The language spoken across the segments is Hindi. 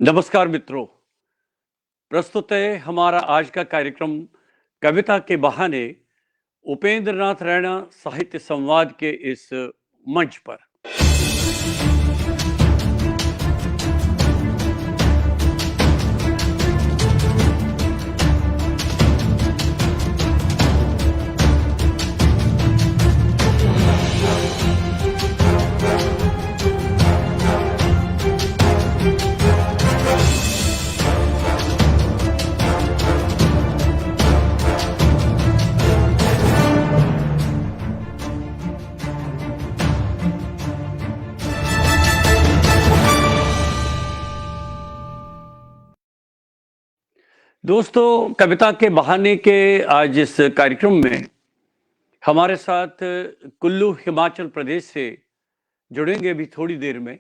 नमस्कार मित्रों, प्रस्तुत है हमारा आज का कार्यक्रम कविता के बहाने उपेंद्र नाथ रैना साहित्य संवाद के इस मंच पर। दोस्तों, कविता के बहाने के आज इस कार्यक्रम में हमारे साथ कुल्लू हिमाचल प्रदेश से जुड़ेंगे भी थोड़ी देर में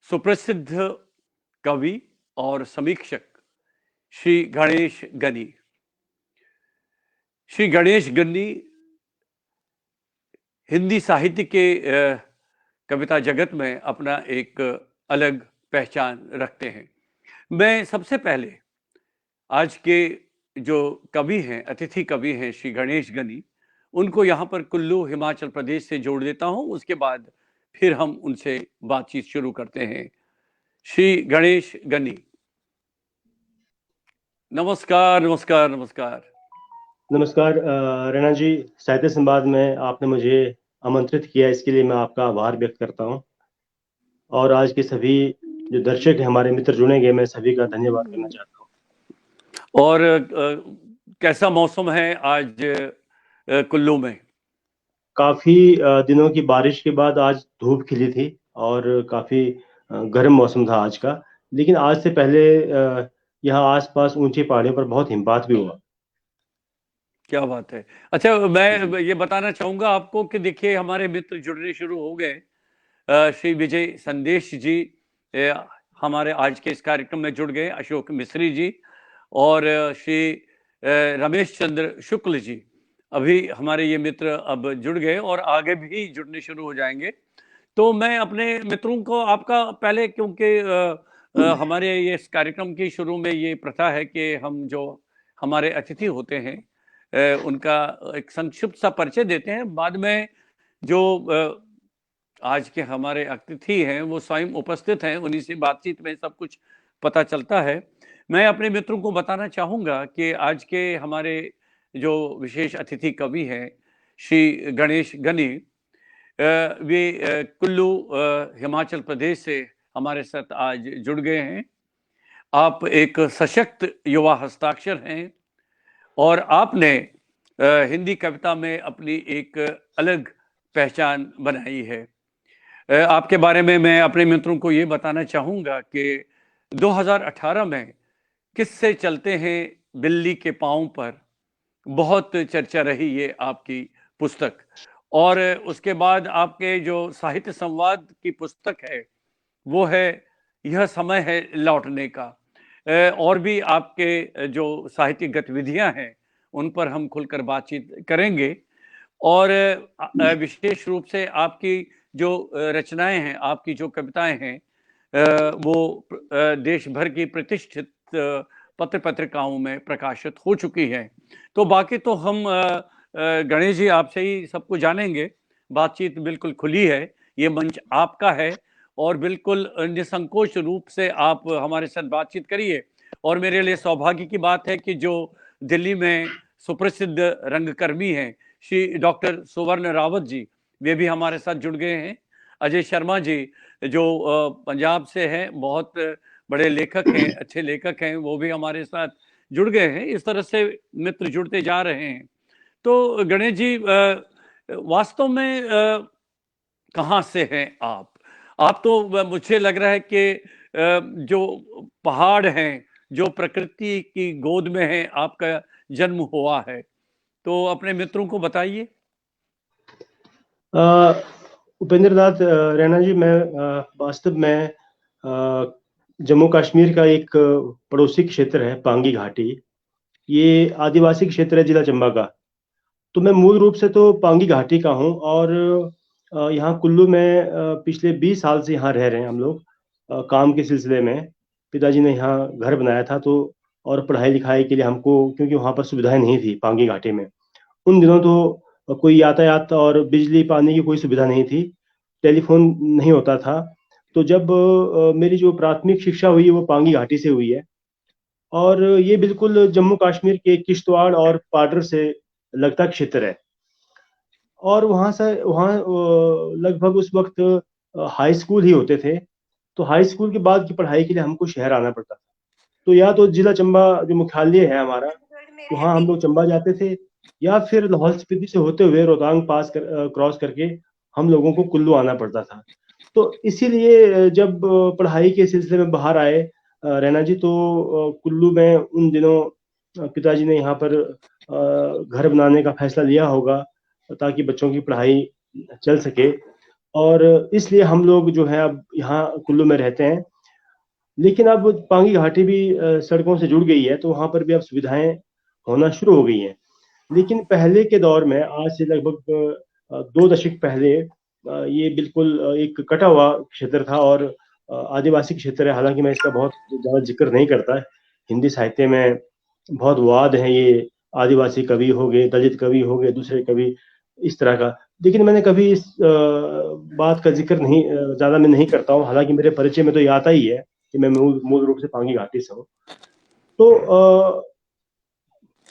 सुप्रसिद्ध कवि और समीक्षक श्री गणेश गनी। श्री गणेश गनी हिंदी साहित्य के कविता जगत में अपना एक अलग पहचान रखते हैं। मैं सबसे पहले आज के जो कवि हैं, अतिथि कवि हैं श्री गणेश गनी, उनको यहाँ पर कुल्लू हिमाचल प्रदेश से जोड़ देता हूँ। उसके बाद फिर हम उनसे बातचीत शुरू करते हैं। श्री गणेश गनी, नमस्कार। नमस्कार नमस्कार नमस्कार रैना जी, साहित्य संवाद में आपने मुझे आमंत्रित किया, इसके लिए मैं आपका आभार व्यक्त करता हूं। और आज के सभी जो दर्शक हैं, हमारे मित्र जुड़ेंगे, मैं सभी का धन्यवाद करना चाहता हूं। और कैसा मौसम है आज कुल्लू में? काफी दिनों की बारिश के बाद आज धूप खिली थी और काफी गर्म मौसम था आज का। लेकिन आज से पहले यहाँ आसपास ऊंची पहाड़ियों पर बहुत हिमपात भी हुआ। क्या बात है। अच्छा, मैं ये बताना चाहूंगा आपको कि देखिए हमारे मित्र जुड़ने शुरू हो गए। श्री विजय संदेश जी हमारे आज के इस कार्यक्रम में जुड़ गए, अशोक मिश्री जी और श्री रमेश चंद्र शुक्ल जी, अभी हमारे ये मित्र अब जुड़ गए और आगे भी जुड़ने शुरू हो जाएंगे। तो मैं अपने मित्रों को आपका पहले, क्योंकि हमारे ये इस कार्यक्रम की शुरू में ये प्रथा है कि हम जो हमारे अतिथि होते हैं उनका एक संक्षिप्त सा परिचय देते हैं। बाद में जो आज के हमारे अतिथि हैं वो स्वयं उपस्थित हैं, उन्हीं से बातचीत में सब कुछ पता चलता है। मैं अपने मित्रों को बताना चाहूँगा कि आज के हमारे जो विशेष अतिथि कवि हैं श्री गणेश गनी, वे कुल्लू हिमाचल प्रदेश से हमारे साथ आज जुड़ गए हैं। आप एक सशक्त युवा हस्ताक्षर हैं और आपने हिंदी कविता में अपनी एक अलग पहचान बनाई है। आपके बारे में मैं अपने मित्रों को ये बताना चाहूँगा कि 2018 में किससे चलते हैं बिल्ली के पाँव पर बहुत चर्चा रही ये आपकी पुस्तक, और उसके बाद आपके जो साहित्य संवाद की पुस्तक है वो है यह समय है लौटने का। और भी आपके जो साहित्यिक गतिविधियां हैं उन पर हम खुलकर बातचीत करेंगे। और विशेष रूप से आपकी जो रचनाएं हैं, आपकी जो कविताएं हैं, वो देश भर की प्रतिष्ठित पत्र पत्रिकाओं में प्रकाशित हो चुकी हैं। तो बाकी तो हम गणेश जी आपसे ही सबको जानेंगे। बातचीत बिल्कुल खुली है, ये मंच आपका है और बिल्कुल निसंकोच रूप से आप हमारे साथ बातचीत करिए। और मेरे लिए सौभाग्य की बात है कि जो दिल्ली में सुप्रसिद्ध रंगकर्मी हैं श्री डॉक्टर सुवर्ण रावत जी, वे भी हमारे साथ जुड़ गए हैं। अजय शर्मा जी जो पंजाब से हैं, बहुत बड़े लेखक हैं, अच्छे लेखक हैं, वो भी हमारे साथ जुड़ गए हैं। इस तरह से मित्र जुड़ते जा रहे हैं। तो गणेश जी, वास्तव में कहाँ से हैं आप? आप तो मुझे लग रहा है कि जो पहाड़ हैं, जो प्रकृति की गोद में है, आपका जन्म हुआ है। तो अपने मित्रों को बताइए। उपेंद्र नाथ रैना जी, मैं वास्तव में जम्मू कश्मीर का एक पड़ोसी क्षेत्र है पांगी घाटी। ये आदिवासी क्षेत्र है जिला चंबा का। तो मैं मूल रूप से तो पांगी घाटी का हूँ और यहाँ कुल्लू में पिछले 20 साल से यहाँ रह रहे हैं हम लोग। काम के सिलसिले में पिताजी ने यहाँ घर बनाया था, तो और पढ़ाई लिखाई के लिए हमको, क्योंकि वहाँ पर सुविधाएं नहीं थी पांगी घाटी में उन दिनों, तो कोई यातायात और बिजली पानी की कोई सुविधा नहीं थी, टेलीफोन नहीं होता था। तो जब मेरी जो प्राथमिक शिक्षा हुई है वो पांगी घाटी से हुई है, और ये बिल्कुल जम्मू कश्मीर के किश्तवाड़ और पाडर से लगता क्षेत्र है। और वहाँ लगभग उस वक्त हाई स्कूल ही होते थे, तो हाई स्कूल के बाद की पढ़ाई के लिए हमको शहर आना पड़ता था। तो या तो जिला चंबा जो मुख्यालय है हमारा, वहाँ हम लोग चंबा जाते थे, या फिर लाहौल स्पीति से होते हुए रोहतांग क्रॉस करके हम लोगों को कुल्लू आना पड़ता था। तो इसीलिए जब पढ़ाई के सिलसिले में बाहर आए रैना जी, तो कुल्लू में उन दिनों पिताजी ने यहाँ पर घर बनाने का फैसला लिया होगा, ताकि बच्चों की पढ़ाई चल सके, और इसलिए हम लोग जो है अब यहाँ कुल्लू में रहते हैं। लेकिन अब पांगी घाटी भी सड़कों से जुड़ गई है, तो वहां पर भी अब सुविधाएं होना शुरू हो गई हैं। लेकिन पहले के दौर में, आज से लगभग 2 दशक पहले, ये बिल्कुल एक कटा हुआ क्षेत्र था, और आदिवासी क्षेत्र है। हालांकि मैं इसका बहुत ज्यादा जिक्र नहीं करता। हिंदी साहित्य में बहुत वाद है, ये आदिवासी कवि हो गए, दलित कवि हो गए, दूसरे कवि, इस तरह का। लेकिन मैंने कभी इस बात का जिक्र नहीं, ज्यादा मैं नहीं करता हूँ। हालांकि मेरे परिचय में तो ये आता ही है कि मैं मूल मूल रूप से पांगी घाटी से हूँ। तो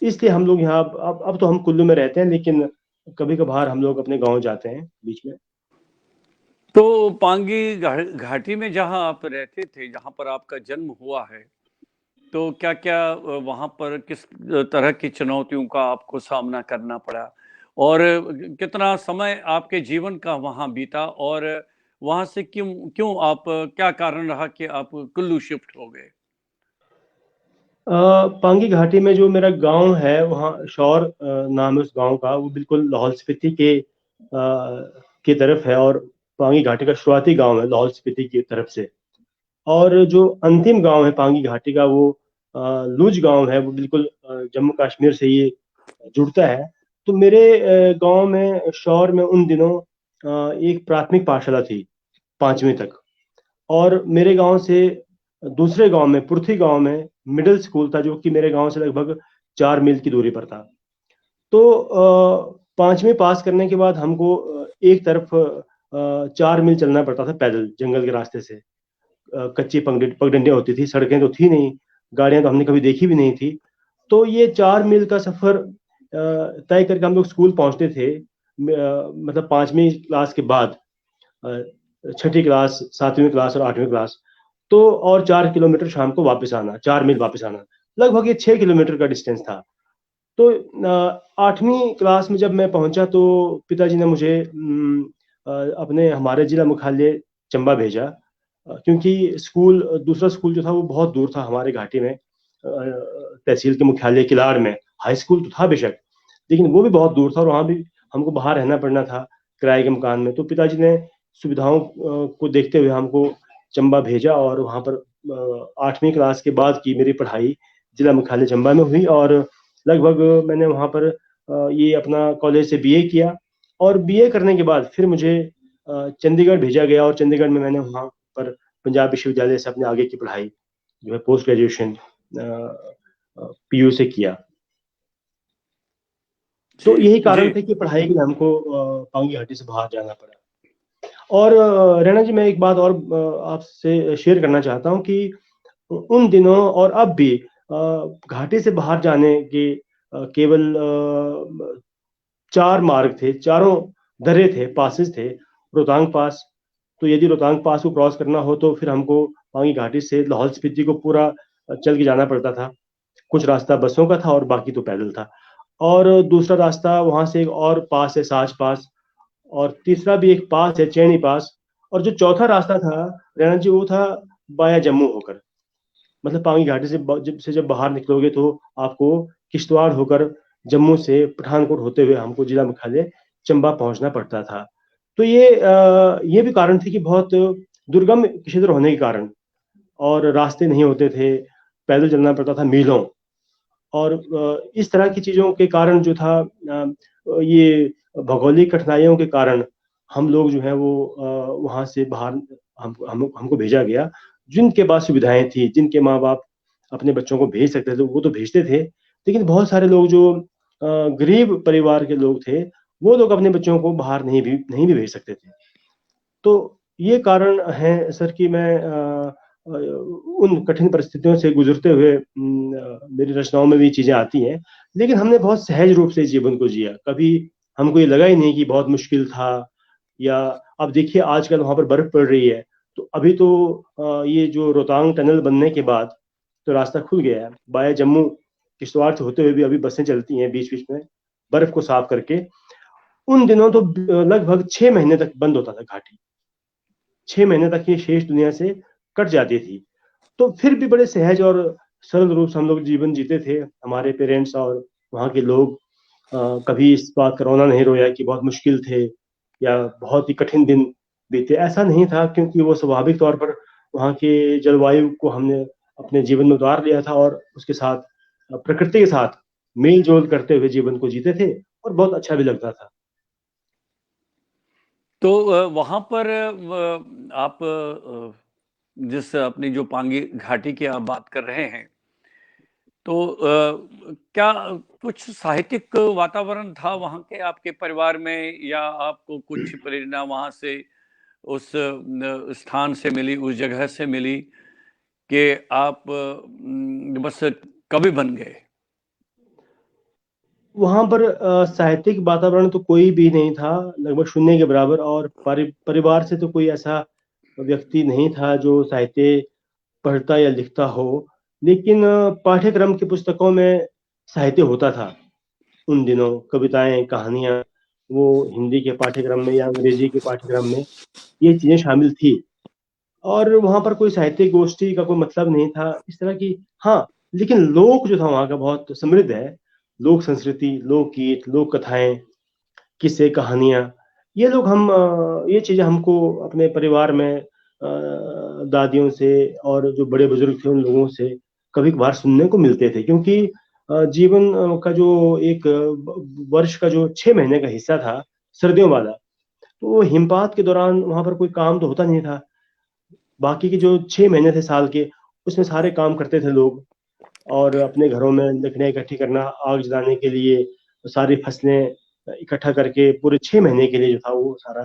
इसलिए हम लोग यहाँ अब तो हम कुल्लू में रहते हैं, लेकिन कभी कभार हम लोग अपने गांव जाते हैं बीच में। तो पांगी घाटी में जहां आप रहते थे, जहां पर आपका जन्म हुआ है, तो क्या क्या वहां पर किस तरह की चुनौतियों का आपको सामना करना पड़ा, और कितना समय आपके जीवन का वहां बीता, और वहां से क्यों क्यों आप, क्या कारण रहा कि आप कुल्लू शिफ्ट हो गए? पांगी घाटी में जो मेरा गांव है, वहाँ शौर नाम है उस गांव का, वो बिल्कुल लाहौल स्पीति की तरफ है, और पांगी घाटी का शुरुआती गांव है लाहौल स्पीति की तरफ से। और जो अंतिम गांव है पांगी घाटी का, वो लूज गांव है, वो बिल्कुल जम्मू कश्मीर से ये जुड़ता है। तो मेरे गांव में, शौर में, उन दिनों एक प्राथमिक पाठशाला थी 5वीं तक, और मेरे गांव से दूसरे गांव में, पुर्थी गांव में, मिडिल स्कूल था, जो कि मेरे गांव से लगभग 4 मील की दूरी पर था। तो 5वीं पास करने के बाद हमको एक तरफ 4 मील चलना पड़ता था पैदल, जंगल के रास्ते से। कच्ची पगडंडियां होती थी, सड़कें तो थी नहीं, गाड़ियां तो हमने कभी देखी भी नहीं थी। तो ये 4 मील का सफर तय करके हम लोग स्कूल पहुंचते थे, मतलब 5वीं क्लास के बाद, छठी क्लास, 7वीं क्लास और 8वीं क्लास। तो और 4 किलोमीटर शाम को वापस आना, 4 मील वापस आना, लगभग ये 6 किलोमीटर का डिस्टेंस था। तो 8वीं क्लास में जब मैं पहुंचा, तो पिताजी ने मुझे अपने हमारे जिला मुख्यालय चंबा भेजा, क्योंकि दूसरा स्कूल जो था वो बहुत दूर था हमारे घाटी में, तहसील के मुख्यालय किलाड़ में। हाई स्कूल तो था बेशक, लेकिन वो भी बहुत दूर था, और वहाँ भी हमको बाहर रहना पड़ना था किराए के मकान में। तो पिताजी ने सुविधाओं को देखते हुए हमको चंबा भेजा, और वहाँ पर 8वीं क्लास के बाद की मेरी पढ़ाई जिला मुख्यालय चंबा में हुई, और लगभग मैंने वहाँ पर ये अपना कॉलेज से बीए किया। और बीए करने के बाद फिर मुझे चंडीगढ़ भेजा गया, और चंडीगढ़ में मैंने वहाँ पर पंजाब विश्वविद्यालय से अपने आगे की पढ़ाई जो है पोस्ट ग्रेजुएशन पीयू से किया। तो जी यही जी। कारण थे कि पढ़ाई के लिए हमको पांगी घाटी से बाहर जाना पड़ा। और रैना जी, मैं एक बात और आपसे शेयर करना चाहता हूँ कि उन दिनों और अब भी घाटी से बाहर जाने के केवल 4 मार्ग थे, चारों दर्रे थे, पासेस थे। रोहतांग पास, तो यदि रोहतांग पास को क्रॉस करना हो, तो फिर हमको पांगी घाटी से लाहौल स्पीति को पूरा चल के जाना पड़ता था। कुछ रास्ता बसों का था और बाकी तो पैदल था। और दूसरा रास्ता वहां से एक और पास है, साच पास, और तीसरा भी एक पास है, चैनी पास। और जो चौथा रास्ता था रैना जी, वो था बाया जम्मू होकर। मतलब पांगी घाटी जब बाहर निकलोगे, तो आपको किश्तवाड़ होकर, जम्मू से पठानकोट होते हुए हमको जिला मुख्यालय चंबा पहुंचना पड़ता था। तो ये भी कारण थे कि बहुत दुर्गम क्षेत्र होने के कारण, और रास्ते नहीं होते थे, पैदल चलना पड़ता था मीलों। और इस तरह की चीजों के कारण जो था, ये भौगोलिक कठिनाइयों के कारण हम लोग जो है वो वहां से बाहर हमको भेजा गया। जिनके पास सुविधाएं थी, जिनके माँ बाप अपने बच्चों को भेज सकते थे वो तो भेजते थे, लेकिन बहुत सारे लोग जो गरीब परिवार के लोग थे वो लोग अपने बच्चों को बाहर नहीं भी भेज सकते थे। तो ये कारण है सर कि मैं उन कठिन परिस्थितियों से गुजरते हुए मेरी रचनाओं में भी चीजें आती हैं, लेकिन हमने बहुत सहज रूप से जीवन को जिया। कभी हमको ये लगा ही नहीं कि बहुत मुश्किल था। या अब देखिए आजकल वहां पर बर्फ पड़ रही है, तो अभी तो ये जो रोहतांग टनल बनने के बाद तो रास्ता खुल गया है, बाया जम्मू किश्तवाड़ से होते हुए भी अभी बसें चलती हैं बीच बीच में बर्फ को साफ करके। उन दिनों तो लगभग 6 महीने तक बंद होता था घाटी, 6 महीने तक ये शेष दुनिया से कट जाती थी। तो फिर भी बड़े सहज और सरल रूप से हम लोग जीवन जीते थे, हमारे पेरेंट्स और वहाँ के लोग। कभी इस बात का रोना नहीं रोया कि बहुत मुश्किल थे या बहुत ही कठिन दिन बीते, ऐसा नहीं था, क्योंकि वो स्वाभाविक तौर पर वहाँ के जलवायु को हमने अपने जीवन में उतार लिया था और उसके साथ प्रकृति के साथ मेल जोल करते हुए जीवन को जीते थे और बहुत अच्छा भी लगता था। तो वहां पर आप जिस अपनी जो पांगी घाटी की आप बात कर रहे हैं, तो क्या कुछ साहित्यिक वातावरण था वहाँ के आपके परिवार में, या आपको कुछ प्रेरणा वहाँ से उस स्थान से मिली, उस जगह से मिली कि आप बस कवि बन गए? वहां पर साहित्यिक वातावरण तो कोई भी नहीं था, लगभग शून्य के बराबर। और परिवार से तो कोई ऐसा व्यक्ति नहीं था जो साहित्य पढ़ता या लिखता हो। लेकिन पाठ्यक्रम की पुस्तकों में साहित्य होता था उन दिनों, कविताएं, कहानियां, वो हिंदी के पाठ्यक्रम में या अंग्रेजी के पाठ्यक्रम में ये चीजें शामिल थी। और वहां पर कोई साहित्यिक गोष्ठी का कोई मतलब नहीं था इस तरह की। हाँ, लेकिन लोक जो था वहाँ का बहुत समृद्ध है। लोक संस्कृति, लोकगीत, लोक कथाएं, किस्से, कहानियां, ये लोग हम ये चीजें हमको अपने परिवार में दादियों से और जो बड़े बुजुर्ग थे उन लोगों से कभी कभार सुनने को मिलते थे। क्योंकि जीवन का जो एक वर्ष का जो 6 महीने का हिस्सा था सर्दियों वाला, तो वो हिमपात के दौरान वहां पर कोई काम तो होता नहीं था। बाकी के जो 6 महीने थे साल के, उसमें सारे काम करते थे लोग। और अपने घरों में लकड़ियां इकट्ठी करना आग जलाने के लिए, सारी फसलें इकट्ठा करके पूरे 6 महीने के लिए जो था वो सारा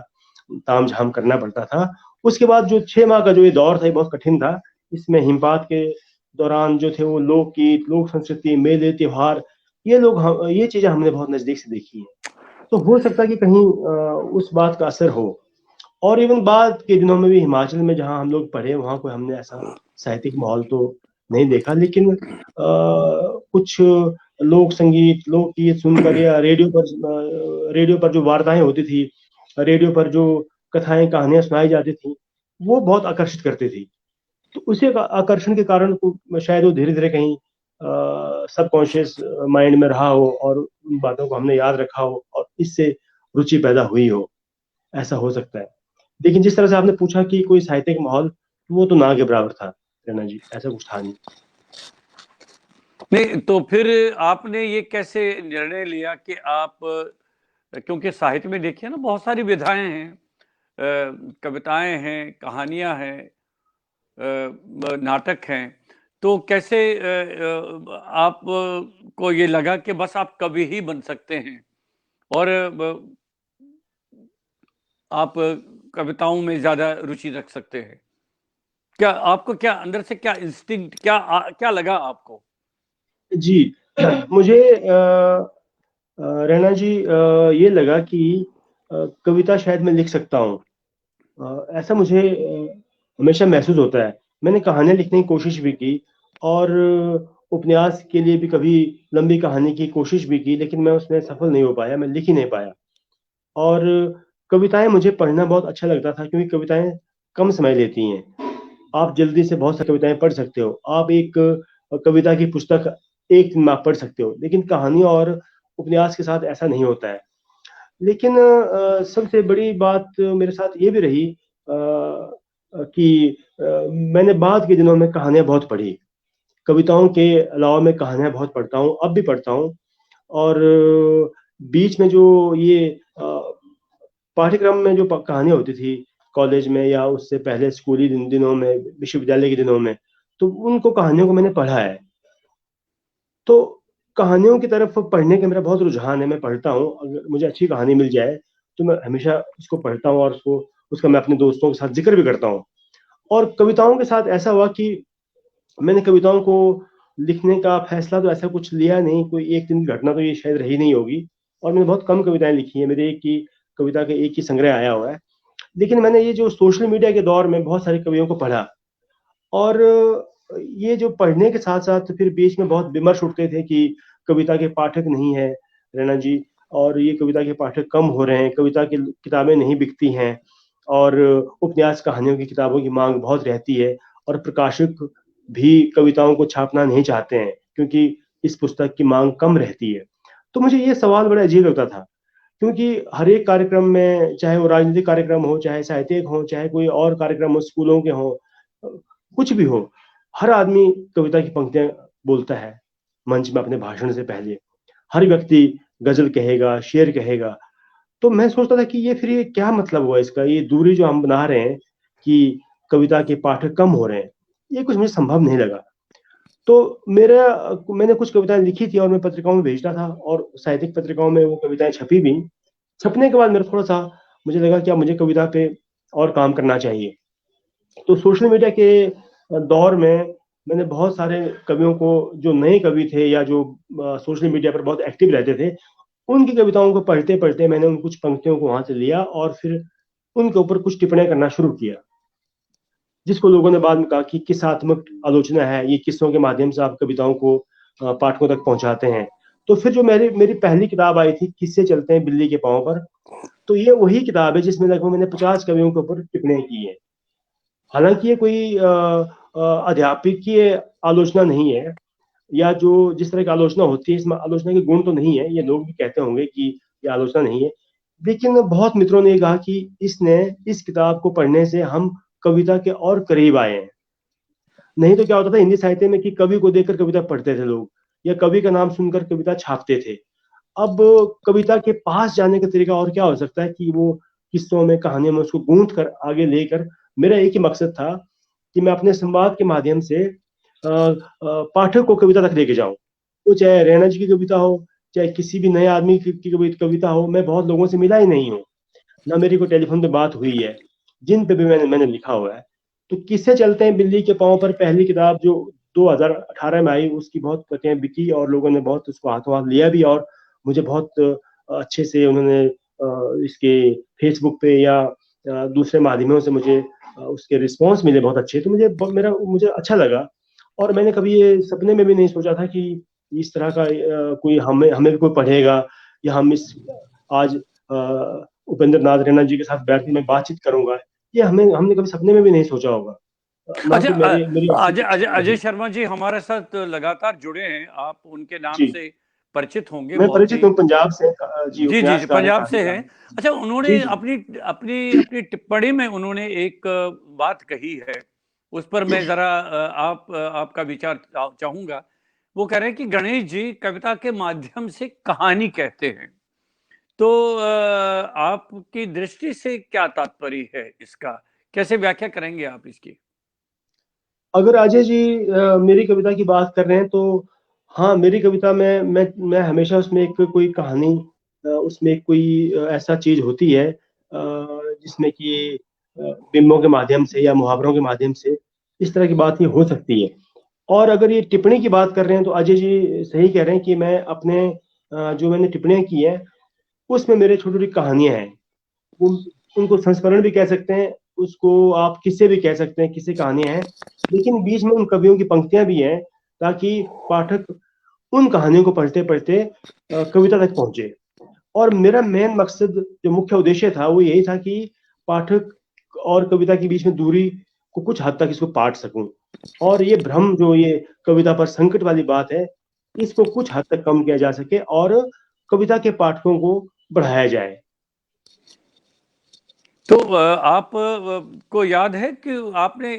ताम झाम करना पड़ता था। उसके बाद जो 6 माह का जो ये दौर था ये बहुत कठिन था। इसमें हिमपात के दौरान जो थे वो लोकगीत, लोक संस्कृति, मेले, त्योहार, ये चीजें हमने बहुत नजदीक से देखी हैं। तो हो सकता है कि कहीं उस बात का असर हो। और इवन बाद के दिनों में भी हिमाचल में जहाँ हम लोग पढ़े वहां कोई हमने ऐसा साहित्यिक माहौल तो नहीं देखा। लेकिन कुछ लोक संगीत, लोकगीत सुनकर या रेडियो पर जो वार्ताएं होती थी, रेडियो पर जो कथाएं, कहानियां सुनाई जाती थी, वो बहुत आकर्षित करती थी। तो उसी आकर्षण के कारण शायद वो धीरे धीरे कहीं सबकॉन्शियस माइंड में रहा हो और उन बातों को हमने याद रखा हो और इससे रुचि पैदा हुई हो, ऐसा हो सकता है। लेकिन जिस तरह से आपने पूछा कि कोई साहित्यिक माहौल, वो तो ना के बराबर था रैना जी, ऐसा कुछ था नहीं। नहीं, तो फिर आपने ये कैसे निर्णय लिया कि आप, क्योंकि साहित्य में देखिए ना बहुत सारी विधाएं हैं, कविताएं हैं, कहानियां हैं, नाटक हैं, तो कैसे आप को ये लगा कि बस आप कवि ही बन सकते हैं और आप कविताओं में ज्यादा रुचि रख सकते हैं? क्या आपको, क्या अंदर से क्या इंस्टिंक्ट, क्या लगा आपको? जी मुझे रैना जी ये लगा कि कविता शायद मैं लिख सकता हूँ। ऐसा मुझे हमेशा महसूस होता है। मैंने कहानियां लिखने की कोशिश भी की और उपन्यास के लिए भी कभी लंबी कहानी की कोशिश भी की, लेकिन मैं उसमें सफल नहीं हो पाया, मैं लिख ही नहीं पाया। और कविताएं मुझे पढ़ना बहुत अच्छा लगता था, क्योंकि कविताएं कम समय लेती हैं। आप जल्दी से बहुत सारी कविताएं पढ़ सकते हो, आप एक कविता की पुस्तक एक दिन में आप पढ़ सकते हो। लेकिन कहानी और उपन्यास के साथ ऐसा नहीं होता है। लेकिन सबसे बड़ी बात मेरे साथ ये भी रही कि मैंने बाद के दिनों में कहानियां बहुत पढ़ी। कविताओं के अलावा मैं कहानियां बहुत पढ़ता हूँ, अब भी पढ़ता हूँ। और बीच में जो ये पाठ्यक्रम में जो कहानियां होती थी, कॉलेज में या उससे पहले स्कूली दिनों में, विश्वविद्यालय के दिनों में, तो उनको कहानियों को मैंने पढ़ा है। तो कहानियों की तरफ पढ़ने का मेरा बहुत रुझान है, मैं पढ़ता हूँ। अगर मुझे अच्छी कहानी मिल जाए तो मैं हमेशा उसको पढ़ता हूँ, और उसका मैं अपने दोस्तों के साथ जिक्र भी करता हूँ। और कविताओं के साथ ऐसा हुआ कि मैंने कविताओं को लिखने का फैसला तो ऐसा कुछ लिया नहीं, कोई एक दिन की घटना तो ये शायद रही नहीं होगी। और मैंने बहुत कम कविताएं लिखी है, मेरे एक ही कविता के एक ही संग्रह आया हुआ है। लेकिन मैंने ये जो सोशल मीडिया के दौर में बहुत सारे कवियों को पढ़ा, और ये जो पढ़ने के साथ साथ फिर बीच में बहुत विमर्श उठते थे कि कविता के पाठक नहीं है रैना जी, और ये कविता के पाठक कम हो रहे हैं, कविता की किताबें नहीं बिकती हैं, और उपन्यास कहानियों की किताबों की मांग बहुत रहती है, और प्रकाशक भी कविताओं को छापना नहीं चाहते हैं क्योंकि इस पुस्तक की मांग कम रहती है। तो मुझे ये सवाल बड़ा अजीब लगता था, क्योंकि हर एक कार्यक्रम में, चाहे वो राजनीतिक कार्यक्रम हो, चाहे साहित्यिक हो, चाहे कोई और कार्यक्रम हो, स्कूलों के हो, कुछ भी हो, हर आदमी कविता की पंक्तियां बोलता है मंच में अपने भाषण से पहले। हर व्यक्ति गजल कहेगा, शेर कहेगा। तो मैं सोचता था कि ये क्या मतलब हुआ इसका, ये दूरी जो हम बना रहे हैं कि कविता के पाठक कम हो रहे हैं, ये कुछ मुझे संभव नहीं लगा। तो मैंने कुछ कविताएं लिखी थी और मैं पत्रिकाओं में भेजता था, और साहित्यिक पत्रिकाओं में वो कविताएं छपी भी। छपने के बाद मेरा थोड़ा सा मुझे लगा कि अब मुझे कविता पे और काम करना चाहिए। तो सोशल मीडिया के दौर में मैंने बहुत सारे कवियों को, जो नए कवि थे या जो सोशल मीडिया पर बहुत एक्टिव रहते थे, उनकी कविताओं को पढ़ते पढ़ते मैंने उन कुछ पंक्तियों को वहां से लिया और फिर उनके ऊपर कुछ टिप्पणियां करना शुरू किया, जिसको लोगों ने बाद में कहा कि किस्सात्मक आलोचना है, ये किस्सों के माध्यम से आप कविताओं को पाठकों तक पहुंचाते हैं। तो फिर जो मेरी मेरी पहली किताब आई थी, किस्से चलते हैं बिल्ली के पांव पर, तो ये वही किताब है जिसमें लगभग मैंने 50 कवियों के ऊपर टिप्पणियां की है। हालांकि ये कोई अध्यापकीय आलोचना नहीं है, या जो जिस तरह की आलोचना होती है, इसमें आलोचना के गुण तो नहीं है, ये लोग भी कहते होंगे कि ये आलोचना नहीं है। लेकिन बहुत मित्रों ने कहा कि इस किताब को पढ़ने से हम कविता के और करीब आए हैं। नहीं तो क्या होता था हिंदी साहित्य में कि कवि को देखकर कविता पढ़ते थे लोग, या कवि का नाम सुनकर कविता छापते थे। अब कविता के पास जाने का तरीका और क्या हो सकता है कि वो किस्सों में, कहानियों में उसको गूंथ कर आगे लेकर, मेरा एक ही मकसद था कि मैं अपने संवाद के माध्यम से पाठक को कविता तक लेके जाऊं। वो चाहे रैना जी की कविता हो, चाहे किसी भी नए आदमी की कविता हो। मैं बहुत लोगों से मिला ही नहीं हूँ, ना मेरी कोई टेलीफोन पे बात हुई है जिन पे भी मैंने मैंने लिखा हुआ है। तो किससे चलते हैं बिल्ली के पांव पर, पहली किताब जो 2018 में आई, उसकी बहुत प्रतियां बिकी और लोगों ने बहुत उसको हाथों हाथ लिया भी, और मुझे बहुत अच्छे से उन्होंने इसके फेसबुक पे या दूसरे माध्यमों से मुझे उसके रिस्पॉन्स मिले बहुत अच्छे। तो मुझे अच्छा लगा, और मैंने कभी ये सपने में भी नहीं सोचा था कि इस तरह का कोई हमें हमें भी कोई पढ़ेगा, या हम इस आज उपेंद्र नाथ रैना जी के साथ बैठ के मैं बातचीत करूंगा। ये हमने कभी सपने में भी नहीं सोचा होगा, ना अच्छा, कोई मेरी ऐसी अजय अजय इच्छा अजय थी। शर्मा जी हमारे साथ लगातार जुड़े हैं, आप उनके नाम जी, से परिचित होंगे मैं बहुत परिचित ही। हूँ पंजाब से। जी, जी जी जी, उपन्यासकार है, पंजाब से हैं। कहानीकार है। अच्छा, जी उन्होंने जी। अपनी अपनी अपनी टिप्पणी में उन्होंने एक बात कही है, उस पर मैं जरा आपका विचार चाहूंगा। वो कह रहे हैं कि गणेश जी कविता के माध्यम से कहानी कहते हैं। तो आपकी दृष्टि से क्या तात्पर्य है इसका, कैसे व्याख्या करेंगे आप इसकी? अगर अजय जी मेरी कविता की बात कर रहे हैं, तो हाँ, मेरी कविता में मैं हमेशा उसमें एक कोई कहानी, उसमें एक कोई ऐसा चीज होती है जिसमें कि बिंबों के माध्यम से या मुहावरों के माध्यम से इस तरह की बात ये हो सकती है। और अगर ये टिप्पणी की बात कर रहे हैं, तो अजय जी सही कह रहे हैं कि मैं अपने जो मैंने टिप्पणियां की हैं, उसमें मेरे छोटी छोटी कहानियां हैं। उन उनको संस्मरण भी कह सकते हैं, उसको आप किस्से भी कह सकते हैं, किस्से कहानियां हैं। लेकिन बीच में उन कवियों की पंक्तियां भी हैं, ताकि पाठक उन कहानियों को पढ़ते पढ़ते कविता तक पहुंचे। और मेरा मेन मकसद, जो मुख्य उद्देश्य था, वो यही था कि पाठक और कविता के बीच में दूरी को कुछ हद तक इसको पाट सकूं, और ये भ्रम, जो ये कविता पर संकट वाली बात है, इसको कुछ हद तक कम किया जा सके और कविता के पाठकों को बढ़ाया जाए। तो आप को याद है कि आपने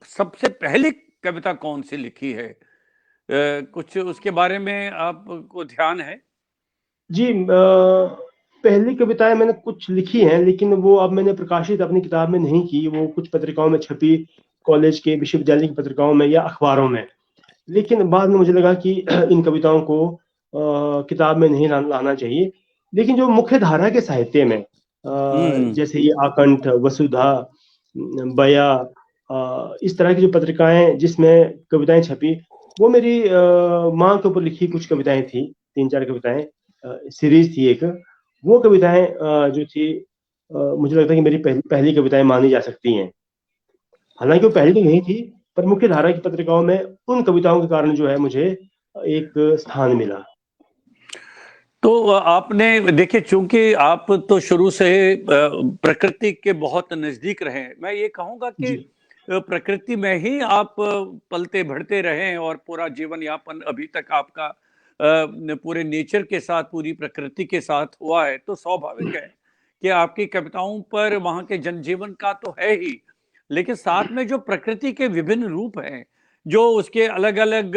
सबसे पहली कविता कौन सी लिखी है? कुछ उसके बारे में आपको ध्यान है? जी, पहली कविताएं मैंने कुछ लिखी हैं, लेकिन वो अब मैंने प्रकाशित अपनी किताब में नहीं की। वो कुछ पत्रिकाओं में छपी, कॉलेज के विश्वविद्यालय की पत्रिकाओं में या अखबारों में। लेकिन बाद में मुझे लगा कि इन कविताओं को किताब में नहीं लाना चाहिए। लेकिन जो मुख्य धारा के साहित्य में हम्म। जैसे ये आकंठ, वसुधा, बया, इस तरह की जो पत्रिकाएं जिसमें कविताएं छपी, वो मेरी माँ के ऊपर लिखी कुछ कविताएं थी, 3-4 कविताएं, सीरीज थी एक। वो कविताएं जो थी, मुझे लगता है कि मेरी पहली कविताएं मानी जा सकती हैं। हालांकि वो पहली तो नहीं थी, पर मुख्य धारा की पत्रिकाओं में उन कविताओं के कारण जो है मुझे एक स्थान मिला। तो आपने देखिए, चूंकि आप तो शुरू से प्रकृति के बहुत नजदीक रहे, मैं ये कहूंगा कि जी प्रकृति में ही आप पलते बढ़ते रहे हैं और पूरा जीवन यापन अभी तक आपका पूरे नेचर के साथ, पूरी प्रकृति के साथ हुआ है, तो स्वाभाविक है कि आपकी कविताओं पर वहां के जनजीवन का तो है ही, लेकिन साथ में जो प्रकृति के विभिन्न रूप हैं, जो उसके अलग अलग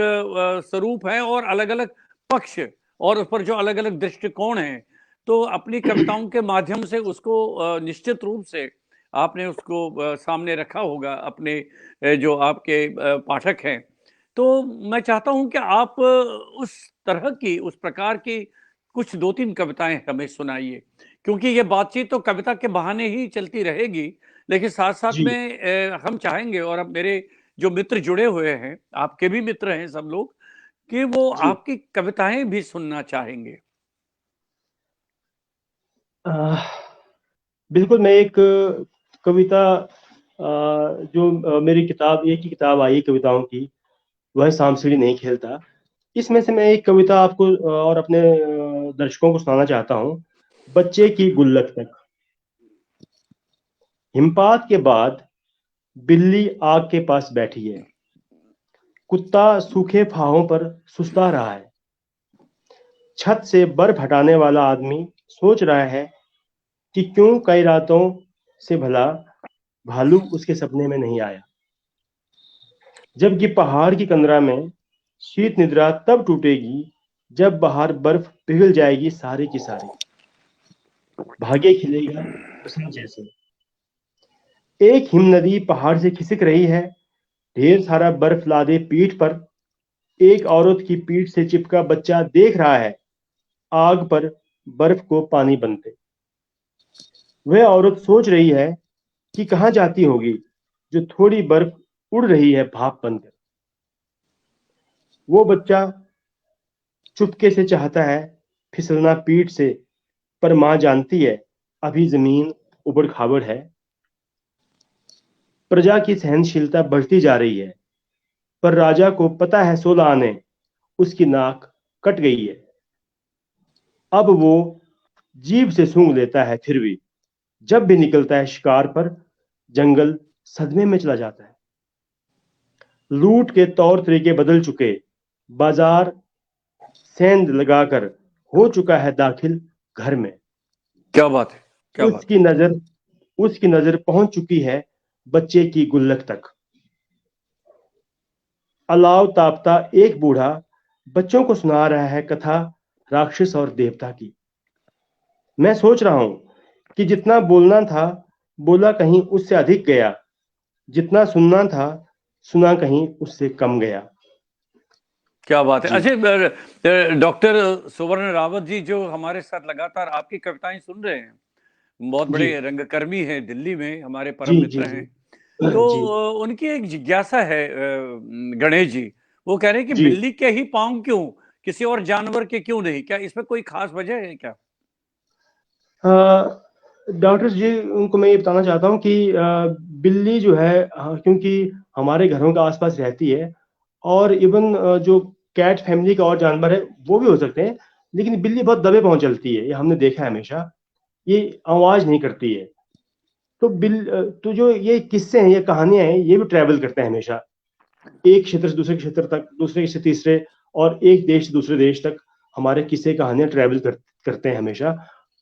स्वरूप हैं और अलग अलग पक्ष, और उस पर जो अलग अलग दृष्टिकोण हैं, तो अपनी कविताओं के माध्यम से उसको निश्चित रूप से आपने उसको सामने रखा होगा अपने जो आपके पाठक हैं। तो मैं चाहता हूं कि आप उस तरह की, उस प्रकार की कुछ 2-3 कविताएं हमें सुनाइए, क्योंकि ये बातचीत तो कविता के बहाने ही चलती रहेगी, लेकिन साथ साथ जी में हम चाहेंगे, और अब मेरे जो मित्र जुड़े हुए हैं, आपके भी मित्र हैं सब लोग, कि वो जी। आपकी कविताएं भी सुनना चाहेंगे। अह, बिल्कुल। मैं एक कविता, जो मेरी किताब, एक ही किताब आई कविताओं की, वह सांप-सीढ़ी नहीं खेलता। इसमें से मैं एक कविता आपको और अपने दर्शकों को सुनाना चाहता हूँ। बच्चे की गुल्लक तक। हिमपात के बाद बिल्ली आग के पास बैठी है। कुत्ता सूखे फाहों पर सुस्ता रहा है। छत से बर्फ हटाने वाला आदमी सोच रहा है कि क्यों कई रातों से भला भालू उसके सपने में नहीं आया। जबकि पहाड़ की कंदरा में शीत निद्रा तब टूटेगी जब बाहर बर्फ पिघल जाएगी सारी की सारी। भाग्य खिलेगा बसंत जैसे। एक हिमनदी पहाड़ से खिसक रही है। ढेर सारा बर्फ लादे पीठ पर। एक औरत की पीठ से चिपका बच्चा देख रहा है आग पर बर्फ को पानी बनते। वह औरत सोच रही है कि कहाँ जाती होगी जो थोड़ी बर्फ उड़ रही है भाप बनकर। वो बच्चा चुपके से चाहता है फिसलना पीठ से, पर मां जानती है अभी जमीन उबड़ खाबड़ है। प्रजा की सहनशीलता बढ़ती जा रही है, पर राजा को पता है 16 आने उसकी नाक कट गई है। अब वो जीभ से सूंघ लेता है, फिर भी जब भी निकलता है शिकार पर जंगल सदमे में चला जाता है। लूट के तौर तरीके बदल चुके, बाजार सेंध लगाकर हो चुका है दाखिल घर में। क्या बात है, क्या बात उसकी नजर उसकी नजर पहुंच चुकी है बच्चे की गुल्लक तक। अलाव तापता एक बूढ़ा बच्चों को सुना रहा है कथा राक्षस और देवता की। मैं सोच रहा हूं कि जितना बोलना था बोला कहीं उससे अधिक गया, जितना सुनना था सुना कहीं उससे कम गया। क्या बात है। जी अच्छा, डॉक्टर सुवर्ण रावत जी जो हमारे साथ लगातार आपकी कविताएं सुन रहे हैं, बहुत जी बड़े रंगकर्मी हैं, दिल्ली में हमारे जी परम जी मित्र जी हैं। तो जी उनकी एक जिज्ञासा है, गणेश जी, वो कह रहे हैं कि जी। बिल्ली के ही पांव क्यों, किसी और जानवर के क्यों नहीं, क्या इसमें कोई खास वजह है क्या? डॉक्टर जी, उनको मैं ये बताना चाहता हूँ कि बिल्ली जो है, क्योंकि हमारे घरों के आसपास रहती है, और इवन जो कैट फैमिली का और जानवर है वो भी हो सकते हैं, लेकिन बिल्ली बहुत दबे पांव चलती है, ये हमने देखा है हमेशा। ये आवाज नहीं करती है। तो जो ये किस्से हैं, ये कहानियां हैं, ये भी ट्रैवल करते हैं हमेशा, एक क्षेत्र से दूसरे क्षेत्र तक, दूसरे से तीसरे, और एक देश से दूसरे देश तक हमारे किस्से कहानियां ट्रैवल करते हैं हमेशा।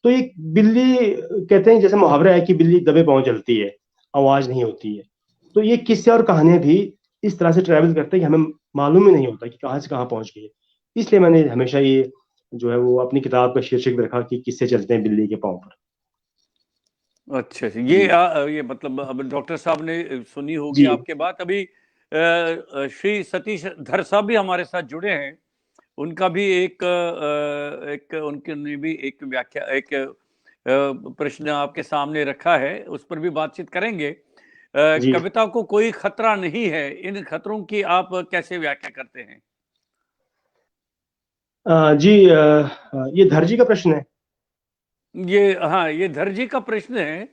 तो एक बिल्ली, कहते हैं जैसे मुहावरा है कि बिल्ली दबे पांव चलती है, आवाज नहीं होती है। तो ये किस्से और कहानियां भी इस तरह से ट्रैवल करते हैं कि हमें मालूम ही नहीं होता कि कहाँ से कहाँ पहुंच गए। इसलिए मैंने हमेशा ये जो है वो अपनी किताब का शीर्षक भी रखा कि किससे चलते हैं बिल्ली के पाँव पर। अच्छा अच्छा। जी ये मतलब अब डॉक्टर साहब ने सुनी होगी जी आपके बात। अभी श्री सतीश धर साहब भी हमारे साथ जुड़े हैं। उनका भी एक उनके ने भी एक व्याख्या एक प्रश्न आपके सामने रखा है, उस पर भी बातचीत करेंगे। जी कविता को कोई खतरा नहीं है, इन खतरों की आप कैसे व्याख्या करते हैं? जी ये धरजी का प्रश्न है। ये हाँ, ये धैर्य का प्रश्न है।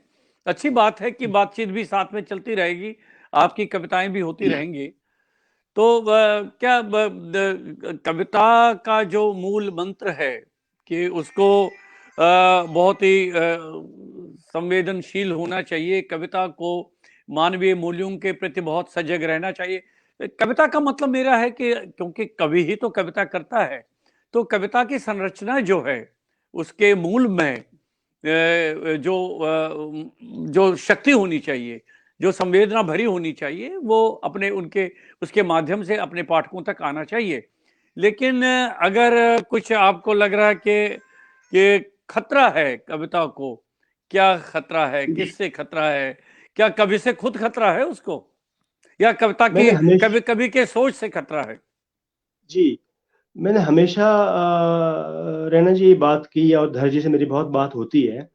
अच्छी बात है कि बातचीत भी साथ में चलती रहेगी, आपकी कविताएं भी होती रहेंगी। तो क्या कविता का जो मूल मंत्र है कि उसको बहुत ही संवेदनशील होना चाहिए, कविता को मानवीय मूल्यों के प्रति बहुत सजग रहना चाहिए। कविता का मतलब मेरा है कि क्योंकि कवि ही तो कविता करता है, तो कविता की संरचना जो है उसके मूल में जो शक्ति होनी चाहिए, जो संवेदना भरी होनी चाहिए, वो अपने उनके उसके माध्यम से अपने पाठकों तक आना चाहिए। लेकिन अगर कुछ आपको लग रहा है कि खतरा है कविता को, क्या खतरा है, किससे खतरा है? क्या कवि से खुद खतरा है उसको, या कविता मैंने की हमेशा कवि कवि के सोच से खतरा है? जी मैंने हमेशा रैना जी ये बात की और धरजी से मेरी बहुत बात होती है।